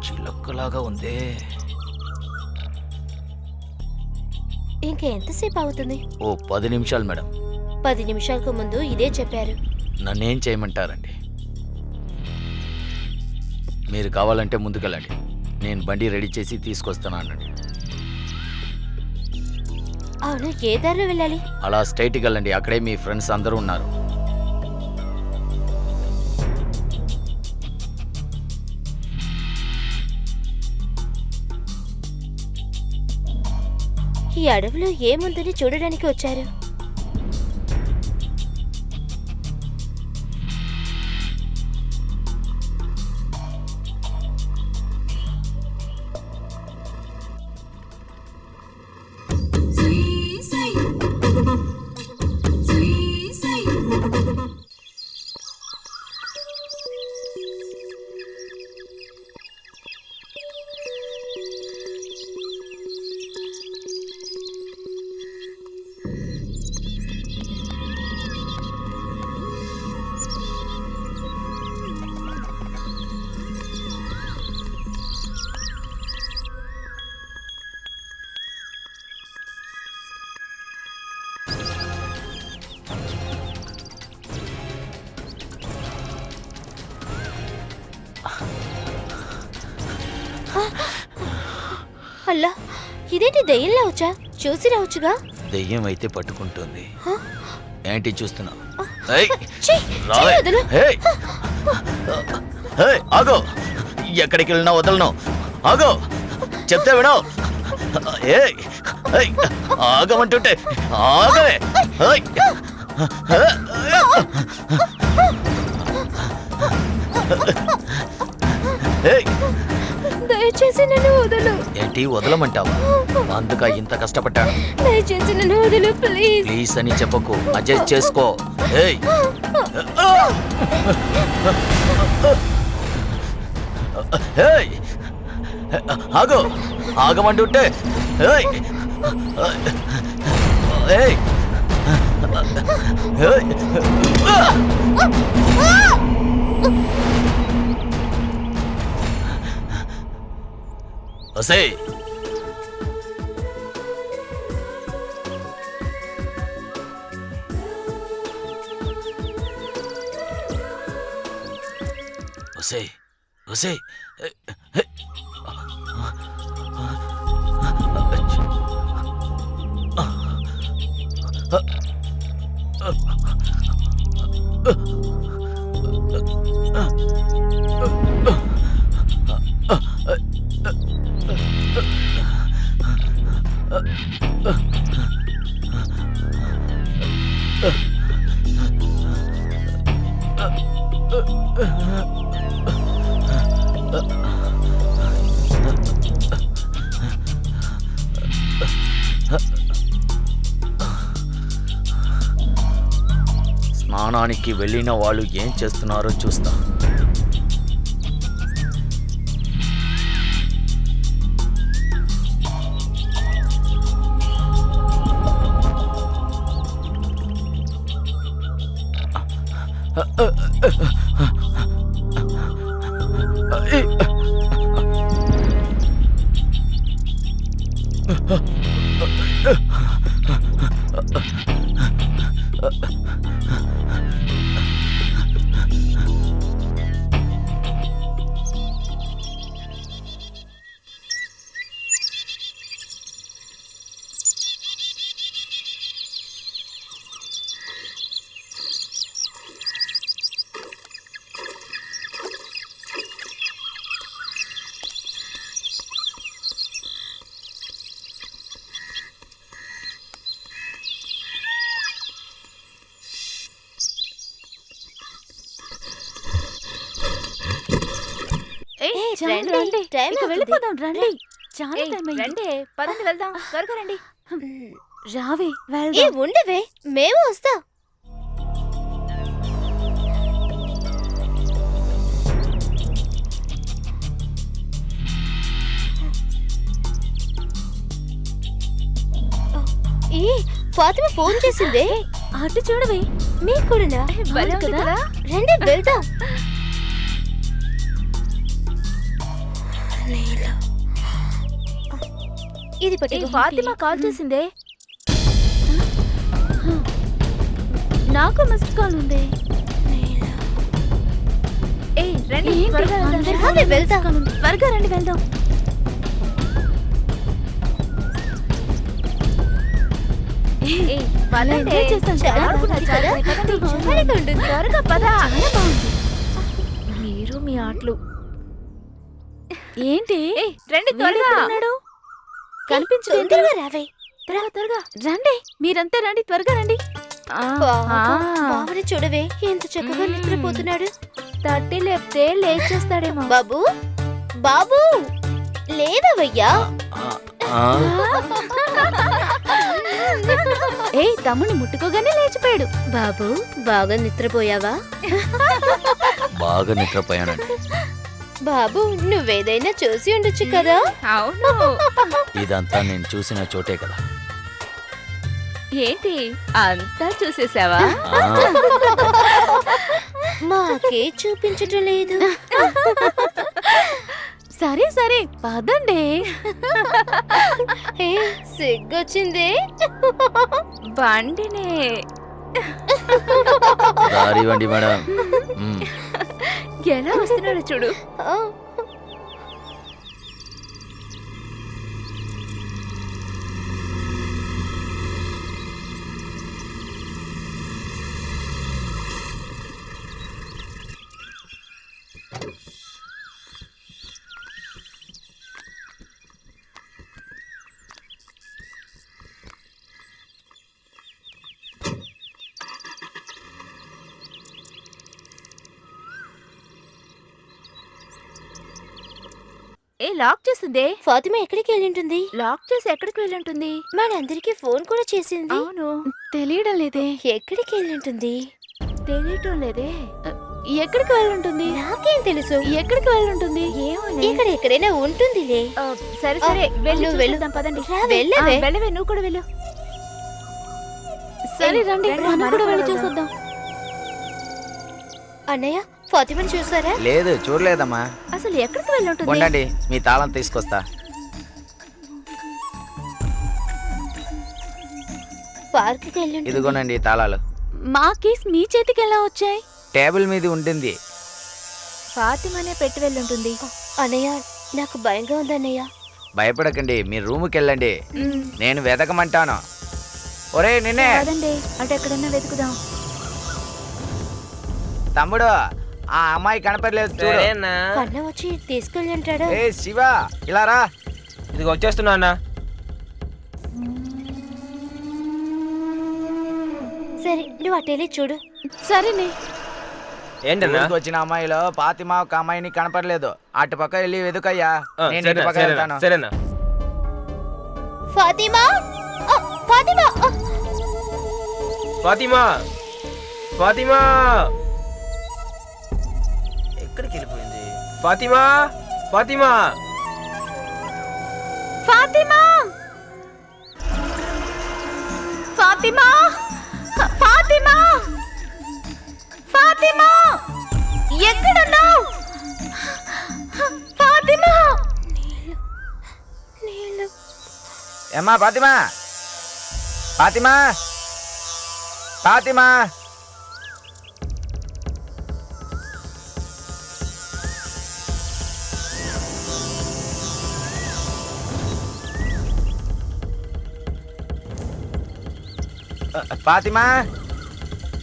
చిలక్కలాగా ఉంది. ఇంకా ఎంతసేపు అవుతుంది? ఓ 10 నిమిషాలు మేడం. 10 నిమిషాలకు ముందు ఇదే చెప్పారు. నన్నేం చేయమంటారండి? మీరు కావాలంటే ముందుకెళ్ళండి, నేను బండి రెడీ చేసి తీసుకొస్తానండి. అవును, ఏ దారిలో వెళ్ళాలి? అలా స్ట్రైట్కి వెళ్ళండి, అక్కడే మీ ఫ్రెండ్స్ అందరూ ఉన్నారు. ఈ అడవిలో ఏముందని చూడడానికి వచ్చారు? అల్లా, ఇదేంటి దెయ్యంలా వచ్చా? చూసి రావచ్చుగా. దెయ్యం అయితే పట్టుకుంటుంది. ఏంటి చూస్తున్నావు? ఛీ, చెయ్యి వదలు. ఆగో, ఎక్కడికి వెళ్ళినా వదలను. ఆగో, చెప్తే వినో. ఆగమంటుంటే ఆగవే. దయచేసి నన్ను వదలు. ఏంటి వదలమంటావా? అందుక ఇంత కష్టపడ్డాను. దయచేసి నన్ను వదలు ప్లీజ్. ప్లీజ్ అని చెప్పకు, అడ్జస్ట్ చేసుకో. ఆగో, ఆగమంటుంటే. ఒసే, ఒసే, ఒసే. స్నానానికి వెళ్ళిన వాళ్ళు ఏం చేస్తున్నారో చూస్తా. రండి, టైం ఇక అవుతుంది. వెళ్ళిపోదాం రండి. చాలా టైం అయింది. రండి పదండి వెళ్దాం త్వరగా రండి. రావే ఏ వెళ్దాం. ఉండవే, మేము వస్తాం. ఏ ఫాతిమా ఫోన్ చేసిందే. అటు చూడవే. మీకు కూడానా? భలే ఉంది కదా? రండి వెళ్దాం. నీళ్ళు. ఇది ఏ, పట్టి ఫాతిమా కాల్ చేసిందే. నాకు మిస్డ్ కాల్ ఉంది. ఏ రండి ఏంటి? త్వరగా వెళ్దాం. అందరికీ రండి, మిస్డ్ వెళ్దాం. కాల్ ఉంది. త్వరగా రండి వెళ్దాం. ఏ, పదండి. ఎంజాయ్ చేస్తాం చాలా కదా? బాగుంది కదా? పదండి. చాలా ఉంటుంది. త్వరగా పద. చాలా బాగుంది. మీరు మీ ఆటలు. ఏంటి ఏ రండి వీడు త్వరగా. ఎక్కడున్నాడు? కనిపించలేదు. తొందరగా రావే. త్వరగా త్వరగా రండి, మీరంతా రండి, త్వరగా రండి. బాబుని చూడవే ఎంత చక్కగా నిద్రపోతున్నాడు. తట్టి లేపితే లేచేస్తాడేమో. బాబు బాబు లేవయ్యా. ఏయ్, తమ్ముని ముట్టుకోగానే లేచిపోయాడు. బాబు బాగా నిద్రపోయావా? బాగా నిద్రపోయానండి. బాబు నువ్వేదైనా చూసి ఉండొచ్చు కదా. అవును. ఇదంతా నేను చూసిన చోటే కదా. ఏంటి అంతా చూసేసావా? ఆ, మాకే చూపించటం లేదు. సరే సరే పదండి. ఏ, సిగ్గొచ్చిందే. బండినే. దారి ఇవ్వండి మేడం. ఎలా వస్తున్నాడు చూడు. ఆ, లాక్ చేసిందే. ఫాతిమా ఎక్కడికి వెళ్ళింటుంది? లాక్ చేసి ఎక్కడికి వెళ్ళుంటుంది? మనందరికీ ఫోన్ కూడా చేసింది. అవును, తెలియడం లేదే. ఎక్కడికి వెళ్ళింటుంది? తెలియటం లేదే. ఎక్కడికి వెళ్ళుంటుంది? నాకేం తెలుసు. ఎక్కడికి వెళ్ళుంటుంది? ఏమోనే. ఇక్కడ ఎక్కడైనా ఉంటుందిలే. సరే సరే వెళ్ళి నువ్వు వెళ్ళు. చూసేద్దాం, పదండి. వెళ్ళవే. వెళ్ళవే, నువ్వు కూడా వెళ్ళు. సరే రండి, రండి, మనం మనం కూడా వెళ్ళి కూడా చూసొద్దాం. అన్నయ్య ఫాతిమాని చూసారా? లేదు, చూడలేదమ్మా. అసలు ఎక్కడికి వెళ్ళుంటుంది? ఉండండి, మీ తాళం తీసుకొస్తా. పార్క్కి వెళ్ళింటుంది. ఇదిగోనండి ఈ తాళాలు. మా కేస్ మీ చేతికి ఎలా వచ్చాయి? టేబుల్ మీద ఉంటుంది. ఫాతిమానే పెట్టి వెళ్ళుంటుంది. అన్నయ్య నాకు భయంగా ఉంది అన్నయ్య. భయపడకండి, మీరు రూముకి వెళ్ళండి, నేను వెతకమంటాను. ఒరే నిన్నే పదండి, అటు ఎక్కడన్నా వెతుకుదాం. తమ్ముడు, ఆ అమ్మాయి కనపడలేదు చూడు. సరేనా? కన్న వచ్చి తీసుకెళ్ళి అంటాడా? ఏ శివ, ఇలా రా. ఇదిగో వచ్చేస్తున్నా అన్న. సరే నువ్వు అటెళ్ళి చూడు. సరేనే. ఏంటన్నా? ఊరికి వచ్చిన అమ్మాయిలో ఫాతిమా ఒక అమ్మాయిని కనపడలేదు. అటు పక్క వెళ్ళి వెతుకయ్యా, నేను ఇటు సరేనా పక్క సరేనా వెళ్తాను. సరేనా. ఫాతిమా ఆ, ఫాతిమా ఆ. ఫాతిమా ఫాతిమా ఎక్కడికి వెళ్ళిపోయింది? ఫాతిమా ఫాతిమా ఫాతిమా! ఫాతిమా! ఫాతిమా! ఫాతిమా! ఎక్కడున్నావు? ఫాతిమా! నీళ్ళు ఏమ్మా ఫాతిమా, ఫాతిమా, ఫాతిమా. ఫాతిమా,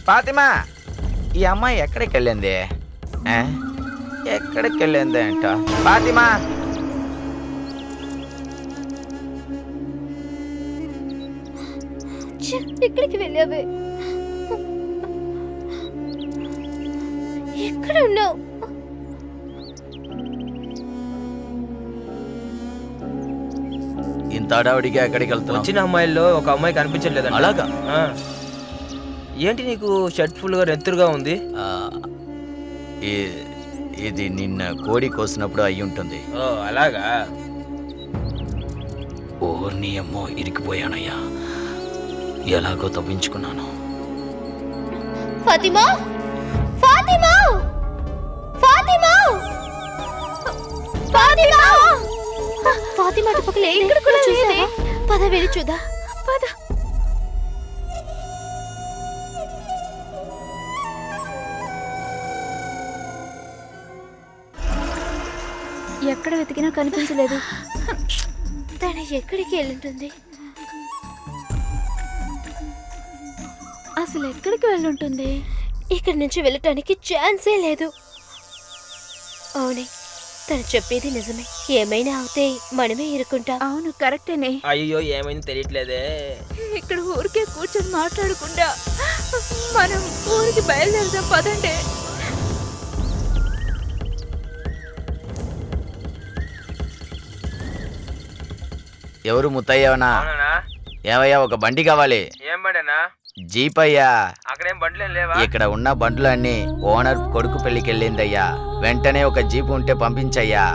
ఫాతిమా, ఈ అమ్మాయి ఎక్కడికి వెళ్ళింది? ఎక్కడికి వెళ్ళింది అంట? ఫాతిమా, ఛ, ఎక్కడికి వెళ్ళావే? ఎక్కడ ఉన్నావు? ఇంత అడావిడిగా ఎక్కడికి వెళ్తున్నావు? వచ్చిన అమ్మాయిల్లో ఒక అమ్మాయి కనిపించట్లేదు. అలాగా? ఏంటి నీకు షర్ట్ ఫుల్ గా రెత్తురుగా ఉంది? ఆ, ఇది నిన్న కోడి కోసినప్పుడు అయి ఉంటుంది. ఓ అలాగా. ఓర్ని అమ్మో, ఇరికిపోయానయ్యా. ఎలాగో తప్పించుకున్నాను. ఫాతిమా ఫాతిమా ఫాతిమా ఫాతిమా ఫాతిమా అటు పక్కల ఇక్కడ కూడా చూసావా? పద వెళ్ళి చూద్దాం. పద. ఎక్కడ వెతికినా కనిపించలేదు. తను ఎక్కడికి వెళ్ళుంటుంది? అసలు ఎక్కడికి వెళ్ళుంటుంది? ఇక్కడి నుంచి వెళ్ళటానికి ఛాన్సే లేదు. అవునే, తను చెప్పేది నిజమే. ఏమైనా అవుతే మనమే ఇరుక్కుంటాం. అవును కరెక్టేనే. అయ్యో ఏమైంది తెలియట్లేదే. ఇక్కడ ఊరికే కూర్చొని మాట్లాడకుండా మనం ఊరికి బయలుదేరదాం పదండి. ఎవరు ముత్తయ్యవనా? ఏమయ్యా, ఒక బండి కావాలి. ఏం పడేనా? జీప్ అయ్యా. అక్కడేం బండ్లేం లేవా? ఇక్కడ ఉన్న బండ్లన్నీ ఓనర్ కొడుకు పెళ్లికెళ్ళిందయ్యా. వెంటనే ఒక జీప్ ఉంటే పంపించయ్యా.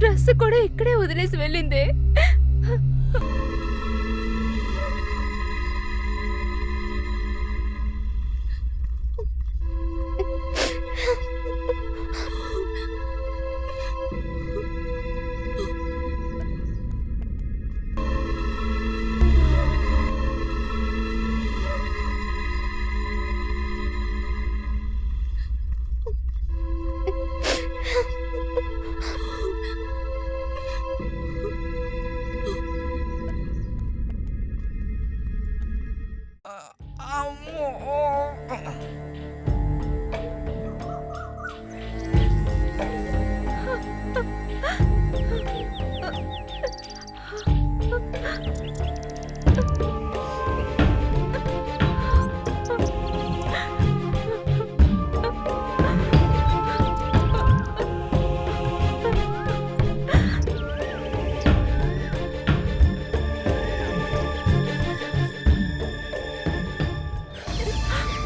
డ్రెస్ కూడా ఇక్కడే వదిలేసి వెళ్ళిందే.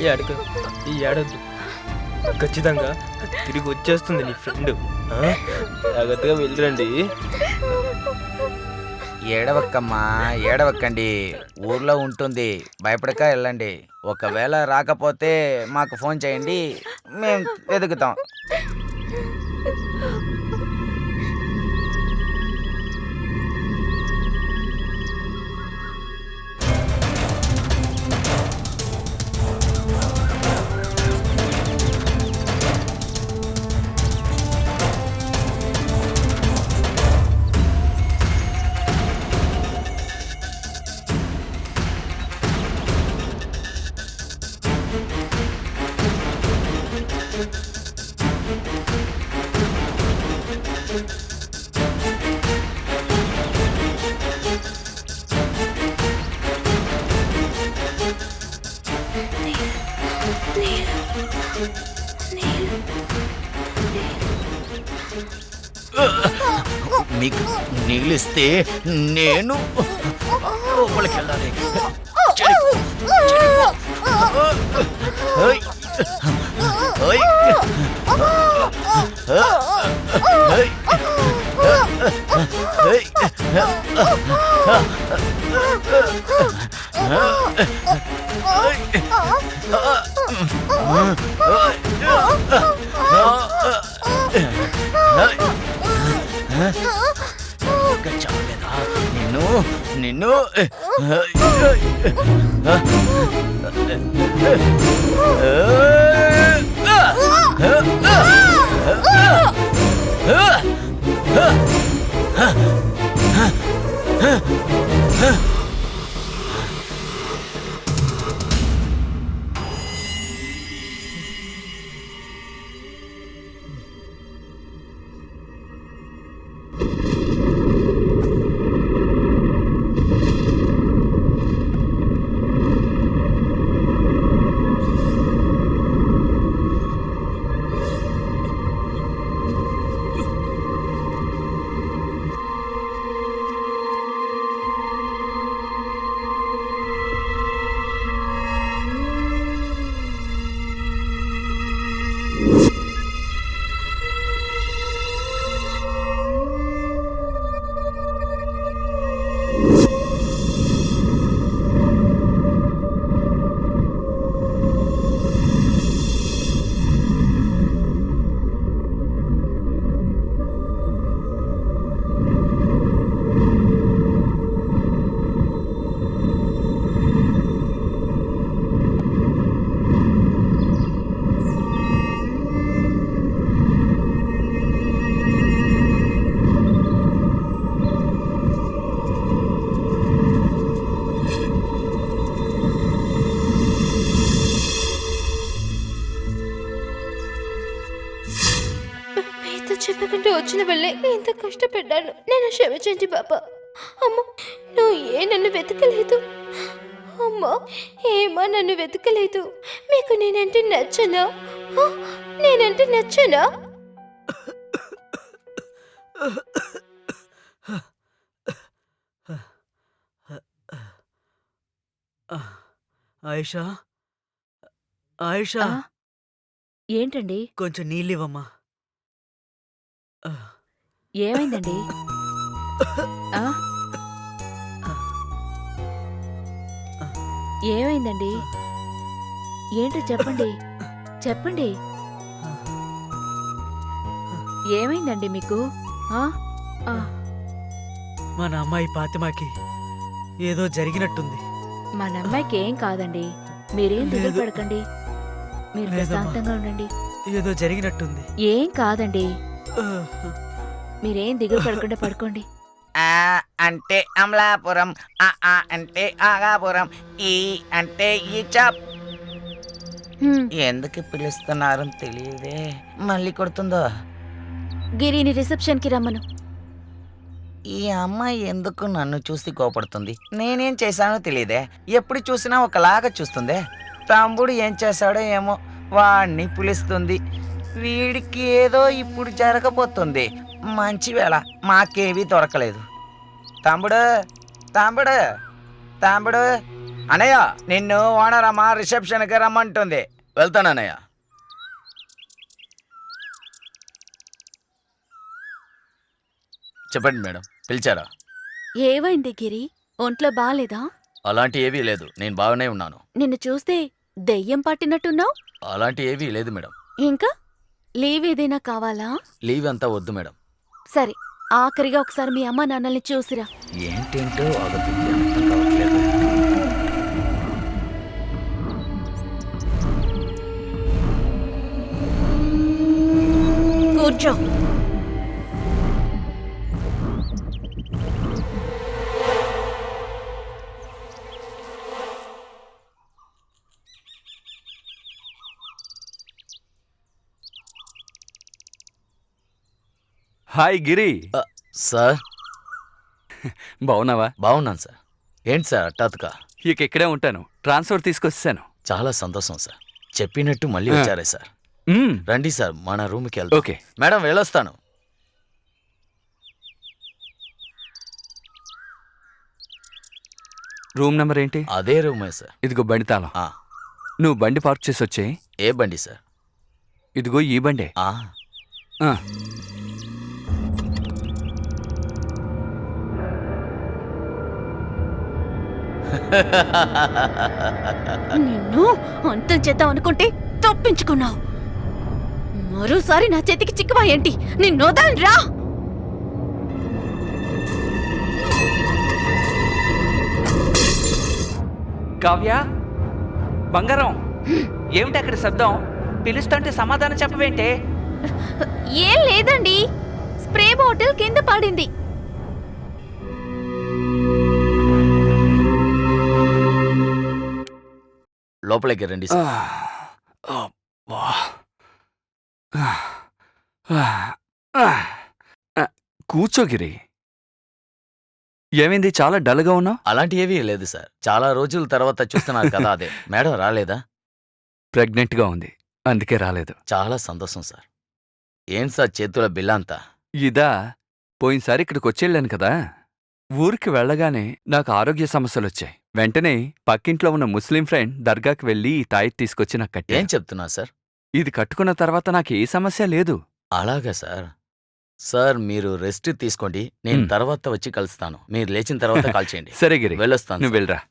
ఈ అడుగు ఈ ఏడొద్దు, ఖచ్చితంగా తిరిగి వచ్చేస్తుంది నీ ఫ్రెండ్. జాగ్రత్తగా వెళ్ళరండి. ఏడవక్కమ్మా, ఏడవక్కండి. ఊర్లో ఉంటుంది, భయపడక వెళ్ళండి. ఒకవేళ రాకపోతే మాకు ఫోన్ చేయండి, మేము వెతుకుతాం. మీకు నీళ్ళిస్తే నేను లోపలికి వెళ్ళాలి. ఓయ్. ఓయ్. ఓయ్. ఓయ్. ఇంకా చాలేదా నిన్ను చెప్పకుండా వచ్చిన వెళ్ళే ఇంత కష్టపడ్డాను. నేను క్షమించండి బాబా. అమ్మ, నువ్వు నన్ను వెతకలేదు. అమ్మా, ఏమా నన్ను వెతకలేదు? మీకు నేనంటే నచ్చనా? నేనంటే నచ్చనా? ఆయిషా, ఆయిషా, ఏంటండి? కొంచెం నీళ్ళివ్వమ్మా. ఏమైందండి? ఆ? ఏమైందండి? ఏంటో చెప్పండి, చెప్పండి. ఏమైందండి మీకు? ఆ? ఆ. మన అమ్మాయి ఫాతిమాకి ఏదో జరిగినట్టుంది. మన అమ్మాయికి ఏం కాదండి, మీరేం దిగులు లేదు. పడకండి. మీరు లేదమ్మా. ప్రశాంతంగా ఉండండి. ఏదో జరిగినట్టుంది. ఏం కాదండి, మీరేం దిగులు పడకుండా పడుకోండి. ఆ అంటే అమలాపురం, ఆ అంటే ఆగాపురం, ఈ అంటే ఈ చాప్. హ్మ్, ఎందుకు పిలుస్తున్నారో తెలియదే. మళ్ళీ కొడుతుందో. గిరిని రిసెప్షన్కి రమ్మను. ఈ అమ్మాయి ఎందుకు నన్ను చూసి కోపడుతుంది? నేనేం చేశానో తెలియదే. ఎప్పుడు చూసినా ఒకలాగా చూస్తుందే. తమ్ముడు ఏం చేశాడో ఏమో, వాడిని పిలుస్తుంది. వీడికి ఏదో ఇప్పుడు జరగబోతుంది. మంచి వేళ మాకేవీ దొరకలేదు. తమ్ముడు, తమ్ముడు, తమ్ముడు. అనయ్య, నిన్ను ఓనరమ్మ రిసెప్షన్కి రమ్మంటుంది. వెళ్తానన్నయ్య. చెప్పండి మేడం, పిలిచారా? ఏవైంది గిరి? ఒంట్లో బాలేదా? అలాంటి ఏవీ లేదు, నేను బాగానే ఉన్నాను. నిన్ను చూస్తే దెయ్యం పట్టినట్టున్నావు. అలాంటి ఏవీ లేదు మేడం. ఇంకా లీవ్ ఏదైనా కావాలా? లీవ్ అంతా వద్దు మేడం. సరే, ఆఖరిగా ఒకసారి మీ అమ్మ నాన్నల్ని చూసిరా. ఏంటేంటో ఆగుతుంది, అర్థం కావట్లేదు. కూర్చో. హాయ్ గిరి, సార్, బాగున్నావా? బాగున్నాను సార్. ఏంటి సార్ హఠాత్తుగా? ఇక ఇక్కడే ఉంటాను, ట్రాన్స్ఫర్ తీసుకొచ్చాను. చాలా సంతోషం సార్. చెప్పినట్టు మళ్ళీ వచ్చారే సార్. రండి సార్, మన రూమ్కి వెళ్దాం. ఓకే మేడం, వెళ్ళొస్తాను. రూమ్ నెంబర్ ఏంటి? అదే రూమే సార్. ఇదిగో బండి తాళం. ఆ, నువ్వు బండి పార్క్ చేసి వచ్చే. ఏ బండి సార్? ఇదిగో ఈ బండే. ఆ, ఆ. నిన్ను అంతం చేద్దాం అనుకుంటే తప్పించుకున్నావు. మరోసారి నా చేతికి చిక్కువా ఏంటి? నిన్ను వదలరా. కావ్య, బంగారం, ఏమిటి అక్కడ శబ్దం? పిలుస్తుంటే సమాధానం చెప్పవేంటే? ఏం లేదండి, స్ప్రే బాటిల్ కింద పడింది. లోపలికి రండి సార్. కూర్చో గిరి. ఏమైంది, చాలా డల్గా ఉన్నావు? అలాంటి ఏవీ లేదు సార్. చాలా రోజుల తర్వాత చూస్తున్నారు కదా, అదే. మేడం రాలేదా? ప్రెగ్నెంట్గా ఉంది, అందుకే రాలేదు. చాలా సంతోషం సార్. ఏం సార్ చేతుల బిల్లంతా? ఇదా, పోయినసారి ఇక్కడికి వచ్చేళ్ళాను కదా, ఊరికి వెళ్ళగానే నాకు ఆరోగ్య సమస్యలొచ్చాయి. వెంటనే పక్కింట్లో ఉన్న ముస్లిం ఫ్రెండ్ దర్గాకి వెళ్ళి ఈ తాయెత్తు తీసుకొచ్చి నాకు కట్టాను. ఏం చెప్తున్నా సార్? ఇది కట్టుకున్న తర్వాత నాకు ఏ సమస్య లేదు. అలాగా సార్. సార్, మీరు రెస్ట్ తీసుకోండి, నేను తర్వాత వచ్చి కలుస్తాను. మీరు లేచిన తర్వాత కాల్ చేయండి. సరే గిరి, వెళ్ళొస్తాను. నువ్వు వెళ్ళరా.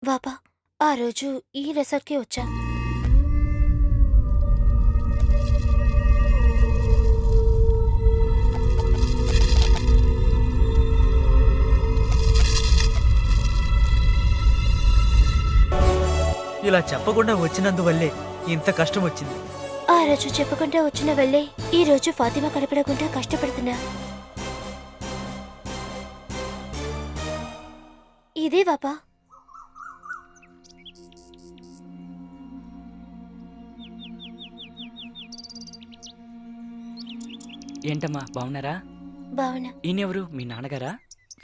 బాబా, ఆ రోజు ఈ రిసార్ట్కి వచ్చా. అలా చెప్పకుండా వచ్చినందువల్లే ఇంత కష్టం వచ్చింది. ఆ రోజు చెప్పకుండా వచ్చిన వల్లే ఈ రోజు ఫాతిమా కనపడకుండా కష్టపడుతున్నా. ఇదే పాపా. ఏంటమ్మా బాగున్నారా? బావునా. ఈయనెవరు? మీ నాన్నగారా?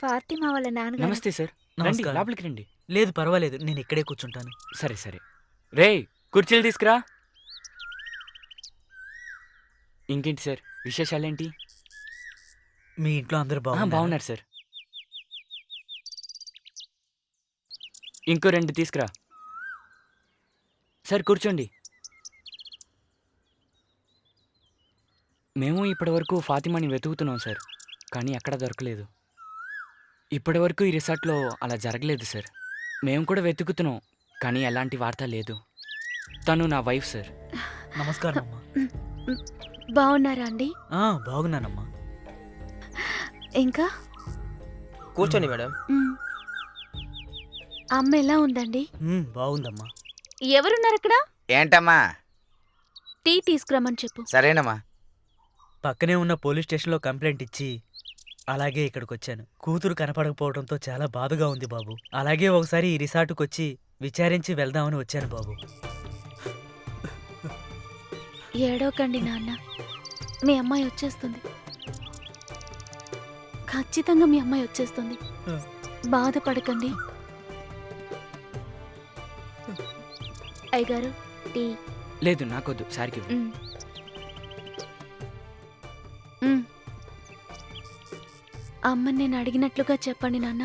ఫాతిమా వాళ్ళ నాన్నగారు. నమస్తే సార్. రండి, నమస్కారం. లోపలికి రండి. లేదు పర్వాలేదు, నేను ఇక్కడే కూర్చుంటాను. సరే సరే. రే కుర్చీలు తీసుకురా. ఇంకేంటి సార్ విశేషాలేంటి? మీ ఇంట్లో అందరూ బాగున్నారా? బాగున్నారు సార్. ఇంకో 2 తీసుకురా. సార్ కూర్చోండి. మేము ఇప్పటివరకు ఫాతిమాని వెతుకుతున్నాం సార్, కానీ ఎక్కడ దొరకలేదు. ఇప్పటివరకు ఈ రిసార్ట్లో అలా జరగలేదు సార్. మేము కూడా వెతుకుతున్నాం, కానీ ఎలాంటి వార్త లేదు. తను నా వైఫ్ సార్. నమస్కారం అమ్మా. బాగున్నారా అండి? బాగున్నానమ్మా. ఇంకా కూర్చోండి మేడం. మ్, అమ్మ ఎలా ఉందండి? బాగుందమ్మా. ఎవరున్నారు అక్కడ? ఏంటమ్మా? టీ తీసుకురమ్మని చెప్పు. సరేనమ్మా. పక్కనే ఉన్న పోలీస్ స్టేషన్లో కంప్లైంట్ ఇచ్చి అలాగే ఇక్కడికి వచ్చాను. కూతురు కనపడకపోవడంతో చాలా బాధగా ఉంది బాబు. అలాగే ఒకసారి ఈ రిసార్ట్కి వచ్చి విచారించి వెళ్దామని వచ్చాను బాబు. ఏడవకండి నాన్న, మీ అమ్మాయి వచ్చేస్తుంది. ఖచ్చితంగా మీ అమ్మాయి వచ్చేస్తుంది. బాధపడకండి. అయ్యగారు టీ. లేదు నాకొద్దు, సార్కి ఇవ్వు. మ్. మ్. అమ్మని నేను అడిగినట్లుగా చెప్పండి నాన్న.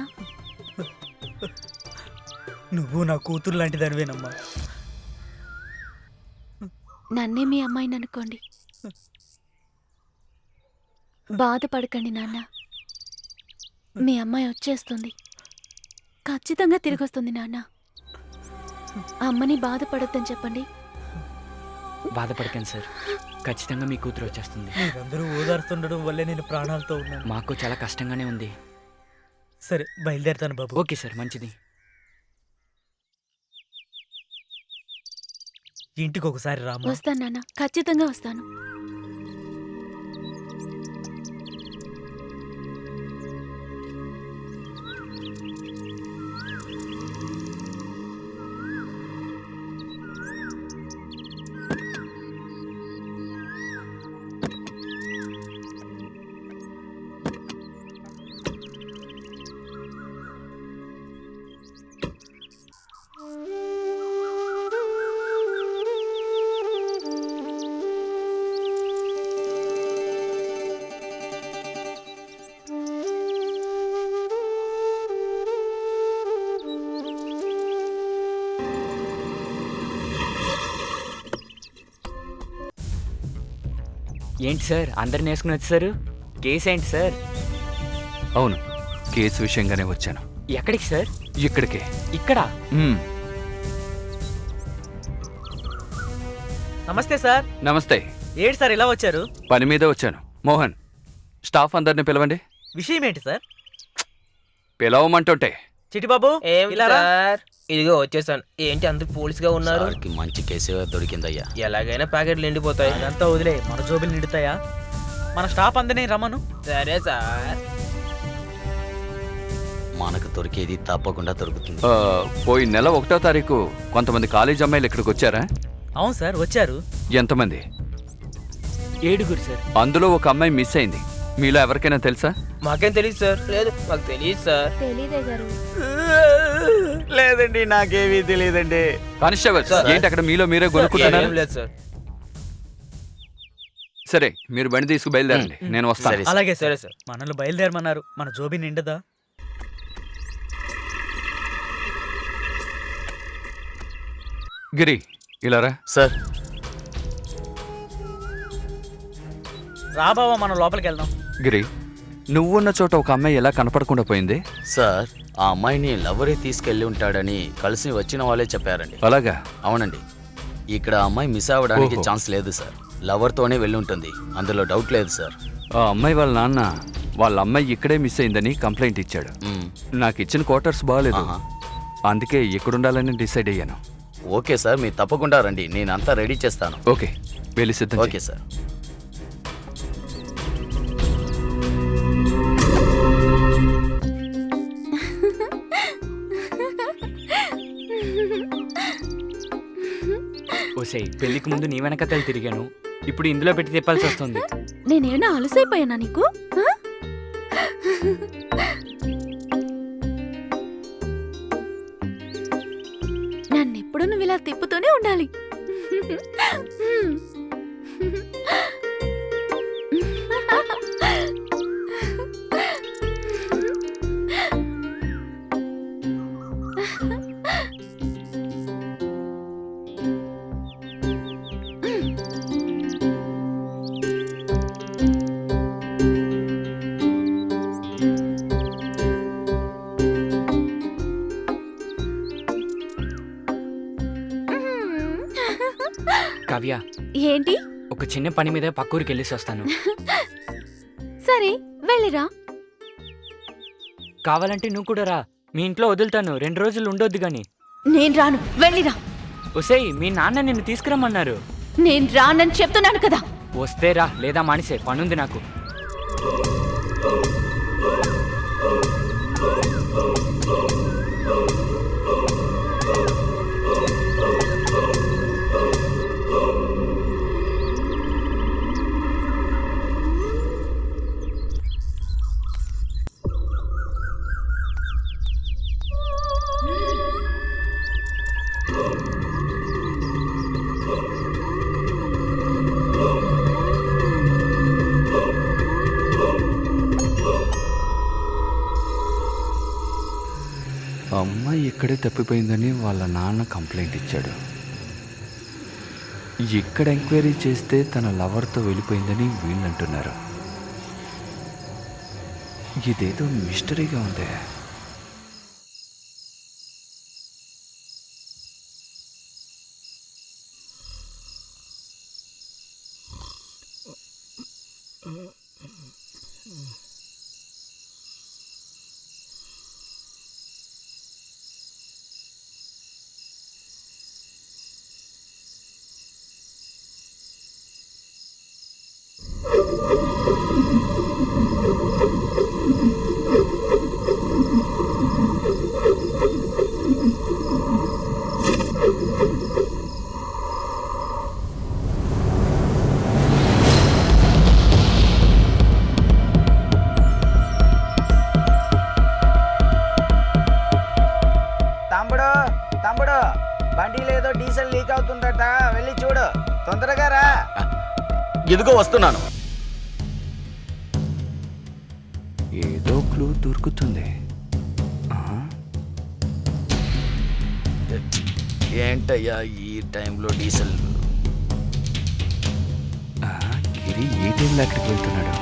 నువ్వు నా కూతురు లాంటి దానివేనమ్మా. నన్నే మీ అమ్మాయిని అనుకోండి. బాధపడకండి నాన్న, మీ అమ్మాయి వచ్చేస్తుంది. ఖచ్చితంగా తిరిగి వస్తుంది నాన్న. అమ్మని బాధపడొద్దని చెప్పండి. బాధపడకండి సార్, ఖచ్చితంగా మీ కూతురు వచ్చేస్తుంది. మీరందరూ ఓదార్స్తుండడం వల్లే నేను ప్రాణాలతో ఉన్నాను. మాకు చాలా కష్టంగానే ఉంది. సరే బయలుదేరుతాను బాబు. ఓకే సార్, మంచిది. ఇంటికి ఒకసారి రామ్మా. వస్తాను నాన్న, ఖచ్చితంగా వస్తాను. ఏంటి సార్ అందరిని వేసుకుని వచ్చేసారు? కేసు ఏంటి సార్? అవును, కేసు విషయంగానే వచ్చాను. ఎక్కడికి సార్? ఇక్కడికే. ఇక్కడ? మ్మ్. నమస్తే సార్. నమస్తే. ఏంటి సార్ ఇలా వచ్చారు? పని మీద వచ్చాను. మోహన్, స్టాఫ్ అందరిని పిలవండి. విషయం ఏంటి సార్? పిలవమంటుంటే. చిటిబాబు ఇలా రా. సార్ ఇదిగో వచ్చేసాను. ఏంటి అందరు పోలీసుగా ఉన్నారు? సార్కి మంచి కేసు దొరికిందయ్యా. ఎలాగైనా ప్యాకెట్లు ఎండిపోతాయి. అదంతా వదిలే, మన జోబులు నిండుతాయా? మన స్టాఫ్ అందరినీ రమ్మను. సరే సార్. మనకు దొరికేది తప్పకుండా దొరుకుతుంది. పోయి నెల 1వ తారీఖు కొంతమంది కాలేజ్ అమ్మాయిలు ఇక్కడికి వచ్చారా? అవును సార్ వచ్చారు. ఎంతమంది? 7 సార్. అందులో ఒక అమ్మాయి మిస్ అయింది. మీలో ఎవరికైనా తెలుసా? మాకేం తెలియదు సార్. లేదు మాకు తెలియదు సార్. తెలీదే గారు. లేదండి, నాకేమీ తెలియదండి. కానిస్టేబుల్ ఏంటి అక్కడ మీలో మీరే కొనుక్కుంటున్నారు? ఏం లేదు సార్. సరే మీరు బండి తీసుకు బయలుదేరండి, నేను వస్తాను. సరే. అలాగే సరే సరే సార్. మనల్ని బయలుదేరమన్నారు. మన జోబి నిండదా? గిరి ఇలా రా. సార్ రా బావా, మనం లోపలికి వెళ్దాం. గిరి, నువ్వున్న చోట ఒక అమ్మాయి ఎలా కనపడకుండా పోయింది? సార్, ఆ అమ్మాయిని లవరే తీసుకెళ్లి ఉంటాడని కలిసి వచ్చిన వాళ్ళే చెప్పారండి. అలాగా? అవునండి. ఇక్కడ ఆ అమ్మాయి మిస్ అవ్వడానికి ఓహో. ఛాన్స్ లేదు సార్. లవర్తోనే వెళ్ళి ఉంటుంది, అందులో డౌట్ లేదు సార్. ఆ అమ్మాయి వాళ్ళ నాన్న వాళ్ళ అమ్మాయి ఇక్కడే మిస్ అయిందని కంప్లైంట్ ఇచ్చాడు. మ్. నాకు ఇచ్చిన క్వార్టర్స్ బాగాలేదు, ఆహా. అందుకే ఇక్కడుండాలని డిసైడ్ అయ్యాను. ఓకే సార్, మీరు తప్పకుండా రండి, నేనంతా రెడీ చేస్తాను. ఓకే, వెళ్ళి సిద్ధం చెయ్. Okay sir. ఓసే, పెళ్లికి ముందు నీ వెనకతలు తిరిగాను, ఇప్పుడు ఇందులో పెట్టి తిప్పాల్సి వస్తుంది. నేనేనా అలసైపోయానా నీకు? ఆ? నన్నెప్పుడు నువ్వు ఇలా తిప్పుతూనే ఉండాలి. కావ్య, ఏంటి? ఒక చిన్న పని మీద పక్కూరికి వెళ్ళేసి వస్తాను. సరే వెళ్ళిరా. కావాలంటే నువ్వు కూడా రా, మీ ఇంట్లో వదులుతాను, 2 రోజులు ఉండొద్దు గాని. నేను రాను, వెళ్ళిరా. ఒసేయ్, మీ నాన్న నిన్ను తీసుకురమ్మన్నారు. నేను రానని చెప్తున్నాను కదా. వస్తే రా, లేదా మానిసే, పనుంది నాకు. అమ్మాయి ఇక్కడే తప్పిపోయిందని వాళ్ళ నాన్న కంప్లైంట్ ఇచ్చాడు. ఇక్కడ ఎంక్వైరీ చేస్తే తన లవర్తో వెళ్ళిపోయిందని వీళ్ళు అంటున్నారు. ఇదేదో మిస్టరీగా ఉందే. తమ్ముడు, బండిలో ఏదో డీజిల్ లీక్ అవుతుందట, వెళ్ళి చూడు, తొందరగా రా. ఇదిగో వస్తున్నాను. ఏదో క్లూ దొరుకుతుంది. ఏంటయ్యా ఈ టైంలో డీజిల్? గిరి ఏ టైంలో అక్కడికి వెళ్తున్నాడు?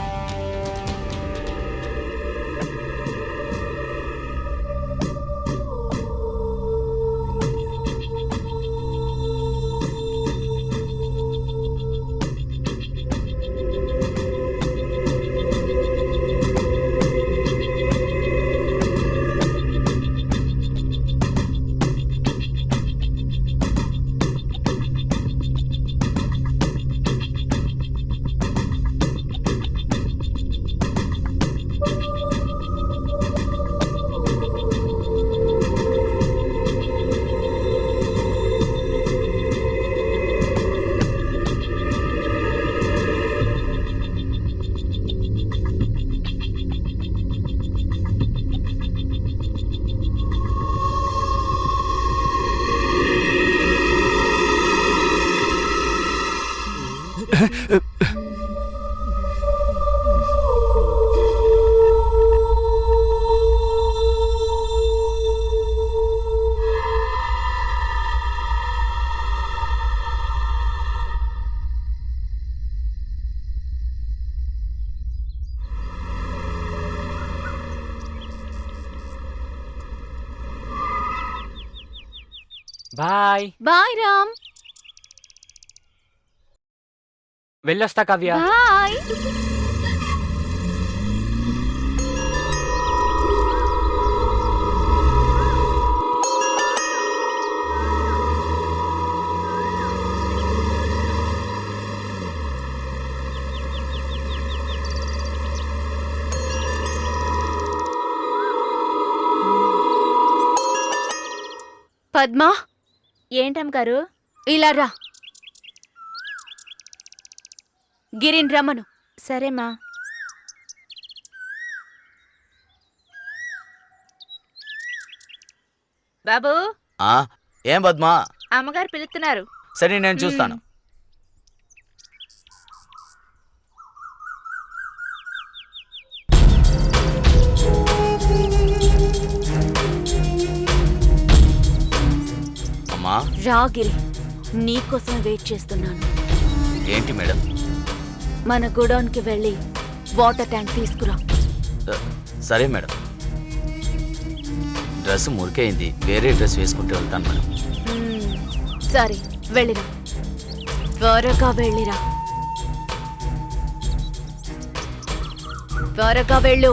బాయ్. బాయ్ రామ్. వెళ్ళొస్తా కావ్య. బాయ్. పద్మా, ఏంటమ్మగారు? ఇలా రా. గిరిన్ రమ్మను. సరేమా. బాబు, ఆ, ఏం పద్మా? అమ్మగారు పిలుస్తున్నారు. సరే నేను చూస్తాను. అమ్మా, రా గిరి, నీకోసం వెయిట్ చేస్తున్నాను. ఏంటి మేడం? మన గోడౌన్కి వెళ్ళి వాటర్ ట్యాంక్ తీసుకురా. సరే మేడం. డ్రెస్ మురికైంది, వేరే డ్రెస్ వేసుకుంటూ వెళ్తాను మేడం. సరే, వెళ్ళిరా, త్వరగా వెళ్ళిరా, త్వరగా వెళ్ళు.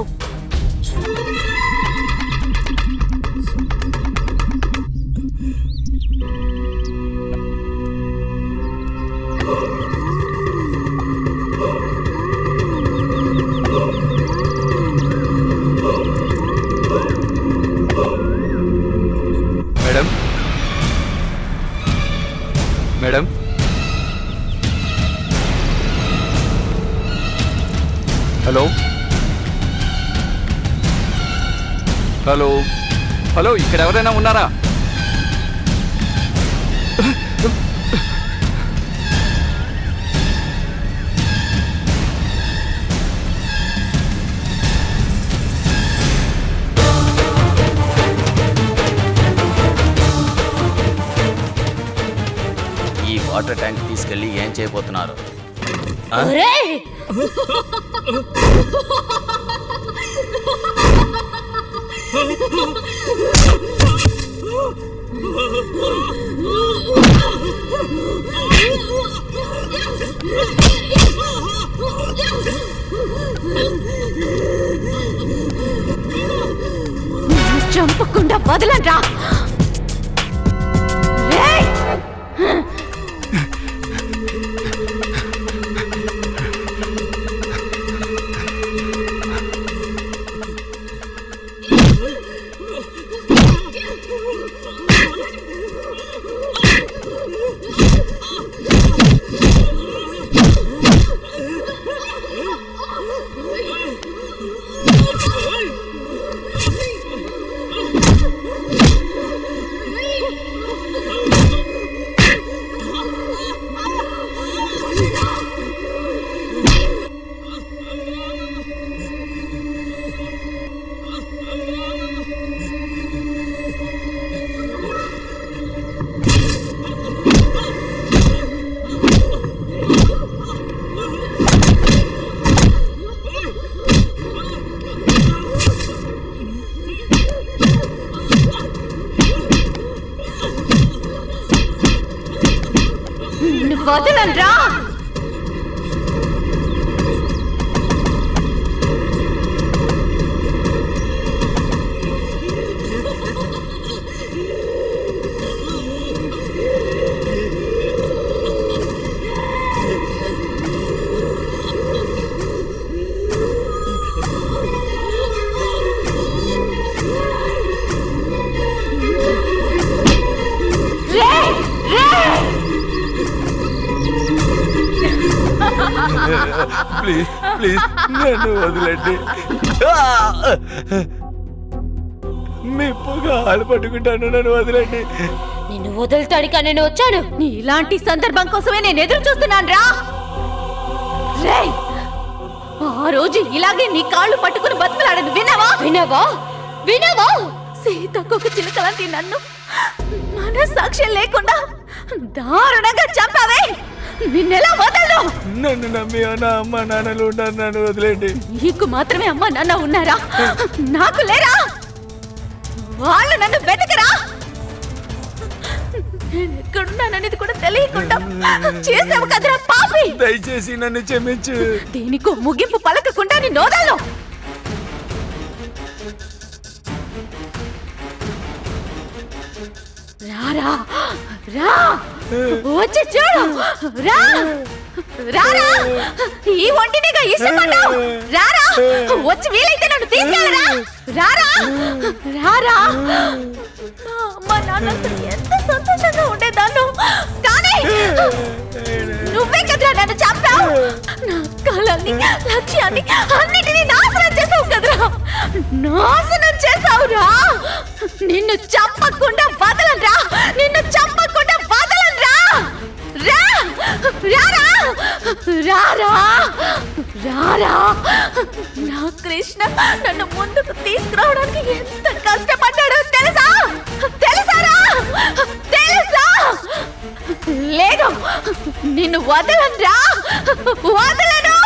Madam, madam, hello, hello, hello, ఇక్కడ ఎవరైనా ఉన్నారా? ఈ వాటర్ ట్యాంక్ తీసుకెళ్ళి ఏం చేయబోతున్నారు? ఆ? చంపకుండా వదలండ్రా. వదలండ్రా. ప్లీజ్ ప్లీజ్ నన్ను వదిలేండి. మీ పొగ ఆలు పట్టుకుంటాను, నన్ను వదిలేండి. నిన్ను వదులుతాడికా నేను వచ్చాను. నీ ఇలాంటి సందర్భం కోసమే నేను ఎదురు చూస్తున్నాను రా. ఆ రోజు ఇలాగే నీ కాళ్ళు పట్టుకుని బతుకులాడను, విన్నావా? వినవా వినవా? సీతకొక చిలకలాంటి నన్ను మనస్సాక్ష్యం లేకుండా దారుణంగా చంపావే. నిన్నెలా వదలను? నన్ను నమ్మి నా అమ్మ నాన్నలు ఉన్నారు, నన్ను వదిలేండి. నీకు మాత్రమే అమ్మ నాన్న ఉన్నారా? నాకు లేరా? వాళ్ళు నన్ను వెతకరా? నేను ఎక్కడున్నాననేది కూడా తెలియకుండా చేసావు కదరా పాపి. దయచేసి నన్ను క్షమించు. దీనికో ముగింపు పలకకుండా నీ నోదలను. రారా రా, వచ్చి చూడు. రా రారా, ఈ ఒంటినిగా ఇష్టపడ్డావు. రారా, వచ్చి వీలైతే నన్ను తీసుకెళ్ళరా. రారా రారా. అమ్మ నాన్నతో ఎంత సంతోషంగా ఉండేదాన్ని. కానీ నువ్వే కదరా నన్ను చంపావు. నా కాలాన్ని, లక్ష్యాన్ని అన్నిటినీ నాశనం చేసావు కదరా. నాశనం చేసావురా. నిన్ను చంపకుండా వదలరా. నిన్ను చంపకుండా వదలరా. రా రారా రారా రారా. నా కృష్ణ నన్ను ముందుకు తీసుకురావడానికి ఎంత కష్టపడ్డాడో తెలుసా? తెలుసారా? తెలుసా? లేదు, నిన్ను వదలరా. వదలను.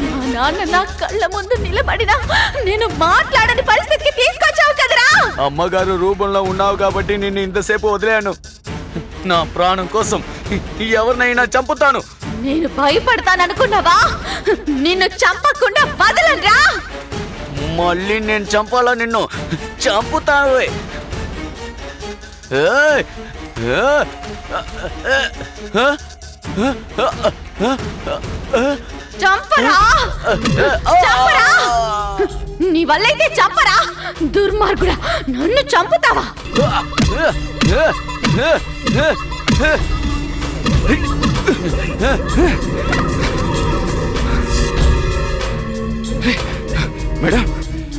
మా నాన్న నా కళ్ళ ముందు నిలబడినా నేను మాట్లాడని పరిస్థితికి తీసుకొచ్చావు కదరా. అమ్మగారు రూపంలో ఉన్నావు కాబట్టి నిన్ను ఇంతసేపు వదిలేను. నా ప్రాణం కోసం ఎవరినైనా చంపుతాను. నేను భయపడతాననుకున్నావా? నిన్ను చంపకుండా వదలరా. మళ్ళీ నేను చంపాలా? నిన్ను చంపుతాను. ఏయ్! ఏయ్! చంపరా. చంపరా. నీ వల్లైతే చంపరా. దుర్మార్గుడా, నన్ను చంపుతావా? మేడం,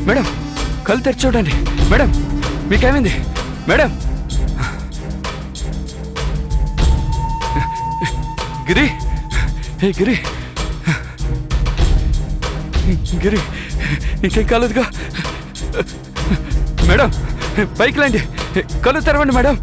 మేడం, కళ్ళు తెరిచి చూడండి. మేడం, మీకేమైంది? మేడం, గిరి, హే గిరి, గిరి, ఇంకేం కాలేదుగా? మేడం, పైకి లేండి, కళ్ళు తెరవండి మేడం.